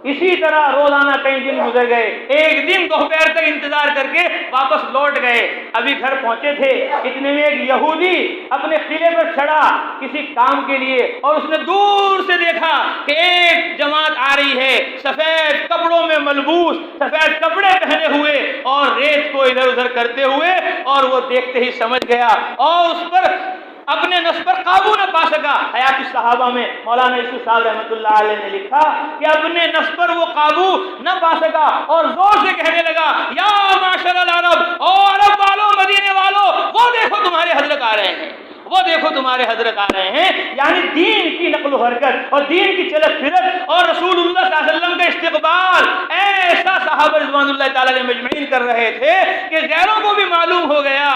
S1: اسی طرح روزانہ کئی دن گزر گئے، ایک دن دوپہر تک انتظار کر کے واپس لوٹ گئے۔ ابھی گھر پہنچے تھے، اتنے میں ایک یہودی اپنے قلعے پر چڑھا کسی کام کے لیے، اور اس نے دور سے دیکھا کہ ایک جماعت آ رہی ہے سفید کپڑوں میں ملبوس، سفید کپڑے پہنے ہوئے اور ریت کو ادھر ادھر کرتے ہوئے، اور وہ دیکھتے ہی سمجھ گیا اور اس پر اپنے نفس پر قابو نہ پا سکا۔ حیات الصحابہ میں مولانا یوسف صاحب رحمۃ اللہ علیہ نے لکھا کہ اپنے نفس پر وہ قابو نہ پا سکا اور زور سے کہنے لگا، یا معاشر العرب، او عرب والوں، مدینے والوں، وہ دیکھو تمہارے حضرت آ رہے ہیں، وہ دیکھو تمہارے حضرت آ رہے ہیں۔ یعنی دین کی نقل و حرکت اور دین کی چلت پھرت اور رسول اللہ صلی اللہ علیہ وسلم کا استقبال ایسا صحابہ رضوان اللہ تعالی علیہ مجمعین کر رہے تھے کہ غیروں کو بھی معلوم ہو گیا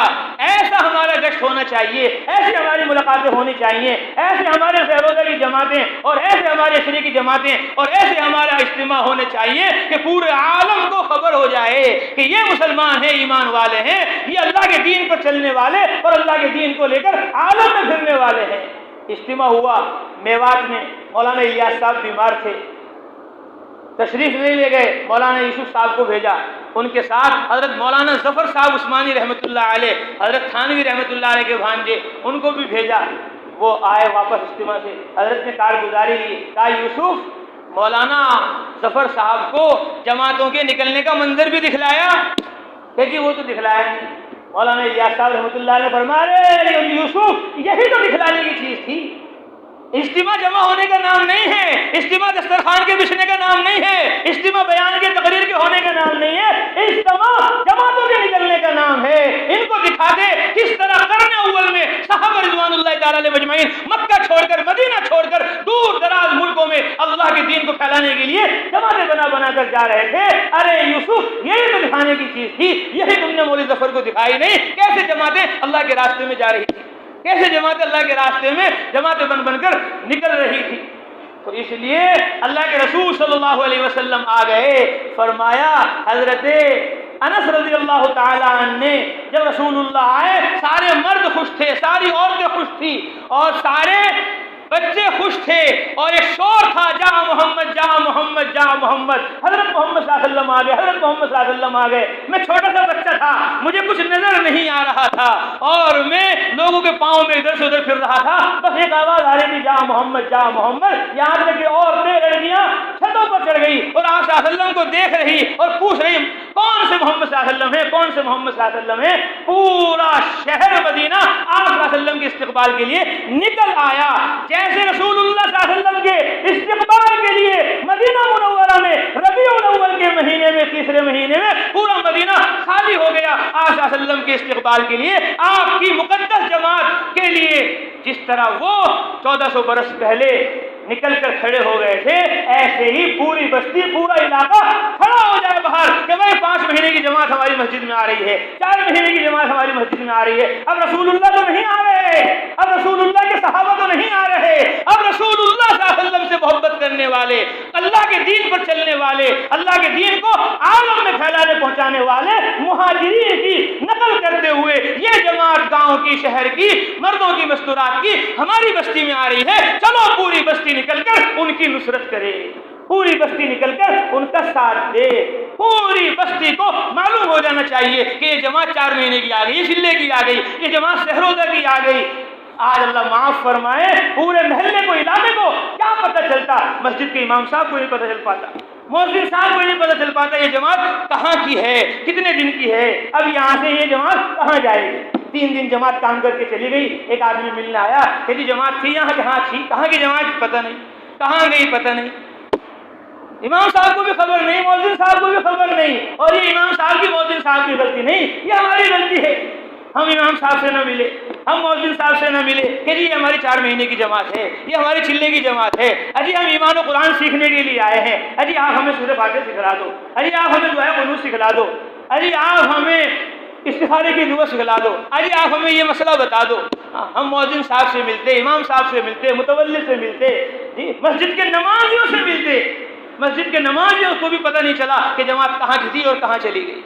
S1: ایسا ہمارا گشت ہونا چاہیے، ایسی ہماری ملاقاتیں ہونی چاہیے، ایسے ہمارے فیروزہ کی جماعتیں اور ایسے ہمارے عشرے کی جماعتیں اور ایسے ہمارا اجتماع ہونے چاہیے کہ پورے عالم کو خبر ہو جائے کہ یہ مسلمان ہیں، ایمان والے ہیں، یہ اللہ کے دین پر چلنے والے اور اللہ کے دین کو لے کر عالم میں پھرنے والے ہیں۔ اجتماع ہوا میوات میں، مولانا الیاس صاحب بیمار تھے، تشریف نہیں لے گئے، مولانا یوسف صاحب کو بھیجا، ان کے ساتھ حضرت مولانا ظفر صاحب عثمانی رحمۃ اللہ علیہ، حضرت تھانوی رحمۃ اللہ علیہ کے بھانجے، ان کو بھی بھیجا۔ وہ آئے واپس اجتماع سے، حضرت نے کارگزاری لی، کہا یوسف مولانا ظفر صاحب کو جماعتوں کے نکلنے کا منظر بھی دکھلایا؟ کہ جی وہ تو دکھلایا نہیں۔ مولانا الیاس صاحب رحمۃ اللہ علیہ فرمایا، یوسف یہی تو دکھلانے کی چیز تھی۔ اجتماع جمع ہونے کا نام نہیں ہے، اجتماع دسترخوان کے بچھنے کا نام نہیں ہے، اجتماع بیان کے تقریر کے ہونے کا نام نہیں ہے، اجتماع جماعتوں کے نکلنے کا نام ہے۔ ان کو دکھا دے کس طرح قرن اول میں صحابہ رضوان اللہ تعالی علیہ مجمعین مکہ چھوڑ کر، مدینہ چھوڑ کر دور دراز ملکوں میں اللہ کے دین کو پھیلانے کے لیے جماعتیں بنا کر جا رہے تھے۔ ارے یوسف یہی تو دکھانے کی چیز تھی، یہی تم نے مولوی ظفر کو دکھائی نہیں، کیسے جماعتیں اللہ کے راستے میں جا رہی تھی۔ کیسے جماعت اللہ کے راستے میں جماعتیں بن بن کر نکل رہی تھی۔ تو اس لیے اللہ کے رسول صلی اللہ علیہ وسلم آ گئے، فرمایا حضرت انس رضی اللہ تعالیٰ عنہ نے جب رسول اللہ آئے سارے مرد خوش تھے، ساری عورتیں خوش تھی اور سارے بچے خوش تھے اور ایک شور تھا، جا محمد جا محمد جا محمد، حضرت محمد صلی اللہ علیہ وسلم آ گئے، حضرت محمد صلی اللہ علیہ وسلم آ گئے۔ میں چھوٹا سا بچہ تھا، مجھے کچھ نظر نہیں آ رہا تھا اور میں لوگوں کے پاؤں میں ادھر سے ادھر پھر رہا تھا، بس ایک آواز آ رہی تھی جا محمد جا محمد، یہاں تک کہ عورتیں لڑکیاں چھتوں پر چڑھ گئی اور آپ صلی اللہ علیہ وسلم کو دیکھ رہی اور پوچھ رہی کون سے محمد صلی اللہ علیہ وسلم ہے، کون سے محمد صلی اللہ علیہ وسلم ہے۔ پورا شہر مدینہ آپ صلی اللہ علیہ وسلم کے استقبال کے لیے نکل آیا، جیسے رسول اللہ صلی اللہ علیہ وسلم کے استقبال کے لیے مدینہ منورہ میں ربیع الاول کے مہینے میں تیسرے مہینے میں پورا مدینہ خالی ہو گیا آپ صلی اللہ علیہ وسلم کے استقبال کے لیے، آپ کی مقدس جماعت کے لیے۔ جس طرح وہ 1400 برس پہلے نکل کر کھڑے ہو گئے تھے، ایسے ہی پوری بستی پورا علاقہ کھڑا ہو جائے باہر کہ بھائی 5 مہینے کی جماعت ہماری مسجد میں آ رہی ہے، 4 مہینے کی جماعت ہماری مسجد میں آ رہی ہے۔ اب رسول اللہ تو نہیں آ رہے، اب رسول اللہ کے صحابہ تو نہیں آ رہے، اب رسول اللہ صلی اللہ علیہ وسلم سے محبت کرنے والے، اللہ کے دین پر چلنے والے، اللہ کے دین کو عالم میں پھیلانے پہنچانے والے مہاجرین کی نقل کرتے ہوئے یہ جماعت گاؤں کی، شہر کی، مردوں کی، مستورات کی ہماری بستی میں آ رہی ہے، چلو پوری بستی نکل کر ان کی نصرت کرے، پوری بستی نکل کر ان کا ساتھ دے۔ پوری بستی کو معلوم ہو جانا چاہیے کہ یہ جماعت 4 مہینے کی آ گئی، یہ شلے کی آ گئی، یہ جماعت سہروزہ کی آ گئی۔ آج اللہ معاف فرمائے پورے محلے کو، علاقے کو کیا پتہ چلتا، مسجد کے امام صاحب کو نہیں پتہ چل پاتا، مؤذن صاحب کو نہیں پتہ چل پاتا یہ جماعت کہاں کی ہے، کتنے دن کی ہے، اب یہاں سے یہ جماعت کہاں جائے گی۔ 3 دن جماعت کام کر کے چلی گئی، ایک آدمی ملنے آیا کہ جی جماعت تھی یہاں، جہاں تھی، کہاں کی جماعت پتہ نہیں، کہاں گئی پتہ نہیں، امام صاحب کو بھی خبر نہیں، مؤذن صاحب کو بھی خبر نہیں، اور یہ امام صاحب کی مؤذن صاحب کی غلطی نہیں، یہ ہماری غلطی ہے۔ ہم امام صاحب سے نہ ملے، ہم مؤذن صاحب سے نہ ملے کہ جی یہ ہماری 4 مہینے کی جماعت ہے، یہ ہماری چلے کی جماعت ہے، اجی ہم ایمان و قرآن سیکھنے کے لیے آئے ہیں، اجی آپ ہمیں سورہ فاتحہ سکھلا دو، اجی آپ ہمیں دعائے قنوت سکھلا دو، اجی آپ ہمیں استخارے کی دعا سکھلا دو، اجی آپ ہمیں یہ مسئلہ بتا دو۔ ہم مؤذن صاحب سے ملتے، امام صاحب سے ملتے، متولی سے ملتے، جی مسجد کے نمازیوں سے ملتے، مسجد کے نمازیوں کو بھی پتہ نہیں چلا کہ جماعت کہاں کی تھی اور کہاں چلی گئی۔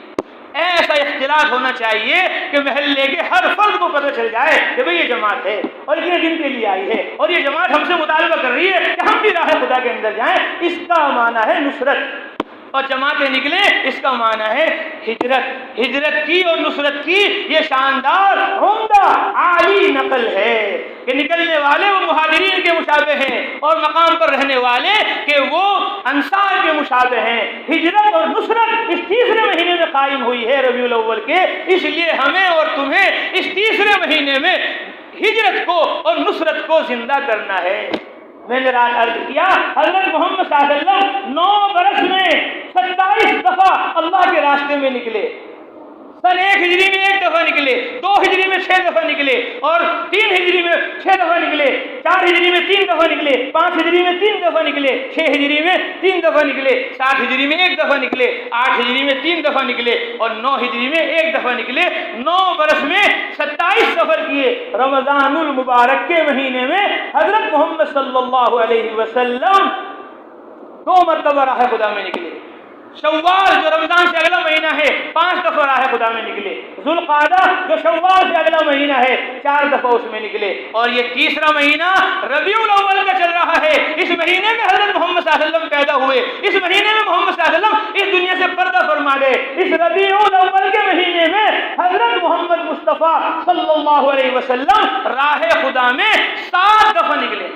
S1: ایسا اختلاط ہونا چاہیے کہ محلے کے ہر فرد کو پتہ چل جائے کہ بھئی یہ جماعت ہے اور اتنے دن کے لیے آئی ہے اور یہ جماعت ہم سے مطالبہ کر رہی ہے کہ ہم بھی راہ خدا کے اندر جائیں۔ اس کا معنی ہے نصرت، اور جماعتیں نکلیں اس کا معنی ہے ہجرت۔ ہجرت کی اور نصرت کی یہ شاندار عمدہ عالی نقل ہے کہ نکلنے والے وہ مہاجرین کے مشابہ ہیں اور مقام پر رہنے والے کہ وہ انصار کے مشابہ ہیں۔ ہجرت اور نصرت اس تیسرے مہینے میں قائم ہوئی ہے ربیع الاول کے، اس لیے ہمیں اور تمہیں اس تیسرے مہینے میں ہجرت کو اور نصرت کو زندہ کرنا ہے۔ میں نے رات عرض کیا حضرت محمد صلی اللہ علیہ وسلم 9 برس میں 27 دفعہ اللہ کے راستے میں نکلے۔ سن 1 ہجری میں 1 دفعہ نکلے، 2 ہجری میں 6 دفعہ نکلے، اور 3 ہجری میں 6 دفعہ نکلے، 4 ہجری میں 3 دفعہ نکلے، 5 ہجری میں 3 دفعہ نکلے، 6 ہجری میں 3 دفعہ نکلے، 7 ہجری میں 1 دفعہ نکلے، 8 ہجری میں 3 دفعہ نکلے اور 9 ہجری میں 1 دفعہ نکلے۔ 9 برس میں 27 سفر کیے۔ رمضان المبارک کے مہینے میں حضرت محمد صلی اللہ علیہ وسلم 2 مرتبہ راہ خدا میں نکلے۔ شوال جو رمضان سے اگلا مہینہ ہے 5 دفعہ راہ خدا میں نکلے۔ ذوالقعدہ جو شوال سے اگلا مہینہ ہے 4 دفعہ اس میں نکلے، اور یہ تیسرا مہینہ ربیع الاول کا چل رہا ہے۔ اس مہینے میں حضرت محمد صلی اللہ علیہ وسلم پیدا ہوئے، اس مہینے میں محمد صلی اللہ علیہ وسلم اس دنیا سے پردہ فرما گئے۔ اس ربیع الاول کے مہینے میں حضرت محمد مصطفیٰ صلی اللہ علیہ وسلم راہ خدا میں 7 دفعہ نکلے۔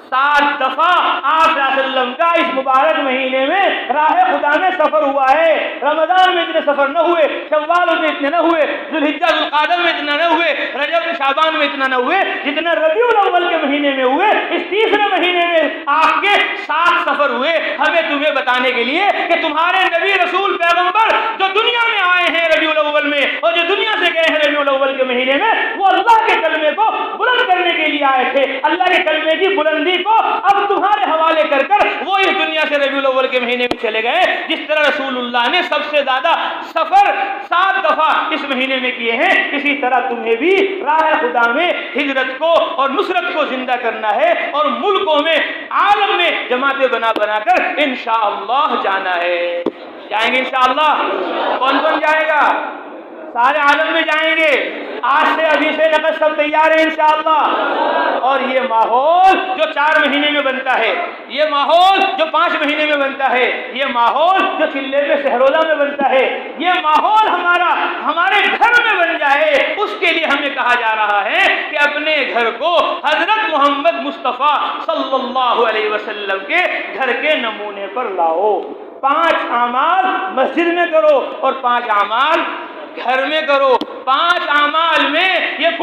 S1: 7 دفعہ آپ صلی اللہ علیہ وسلم کا اس مبارک مہینے میں راہ خدا میں سفر ہوا ہے۔ رمضان میں اتنے سفر نہ ہوئے، شوال میں اتنے نہ ہوئے، ذوالحجہ ذوالقعدہ میں اتنا نہ ہوئے، رجب شعبان میں اتنا نہ ہوئے جتنا ربیع الاول کے مہینے میں ہوئے۔ اس تیسرے مہینے میں آپ کے 7 سفر ہوئے، ہمیں تمہیں بتانے کے لیے کہ تمہارے نبی رسول پیغمبر جو دنیا میں آئے ہیں ربیع الاول میں، اور جو دنیا سے گئے ہیں ربیع الاول کے مہینے میں، وہ اللہ کے کلمے کو بلند کرنے کے لیے آئے تھے۔ اللہ کے کلمے کی بلندی کو اب تمہارے حوالے کر کر وہ اس دنیا سے ربیع الاول کے مہینے میں چلے گئے۔ جس طرح رسول اللہ نے سب سے زیادہ سفر 7 دفعہ اس مہینے میں کیے ہیں، اسی طرح تمہیں بھی راہ خدا میں ہجرت کو اور نصرت کو زندہ کرنا ہے، اور ملکوں میں عالم میں جماعتیں بنا بنا کر انشاءاللہ جانا ہے۔ جائیں گے انشاءاللہ؟ کون کون جائے گا؟ سارے عالم میں جائیں گے۔ آج سے ابھی سے نقد سب تیار ہے انشاءاللہ۔ اور یہ ماحول جو 4 مہینے میں بنتا ہے، یہ ماحول جو 5 مہینے میں بنتا ہے، یہ ماحول جو چلے میں سہرولا میں بنتا ہے، یہ ماحول ہمارے گھر میں بن جائے، اس کے لیے ہمیں کہا جا رہا ہے کہ اپنے گھر کو حضرت محمد مصطفیٰ صلی اللہ علیہ وسلم کے گھر کے نمونے پر لاؤ۔ 5 اعمال مسجد میں کرو اور 5 اعمال گھر میں کرو۔ 5 اعمال میں یہ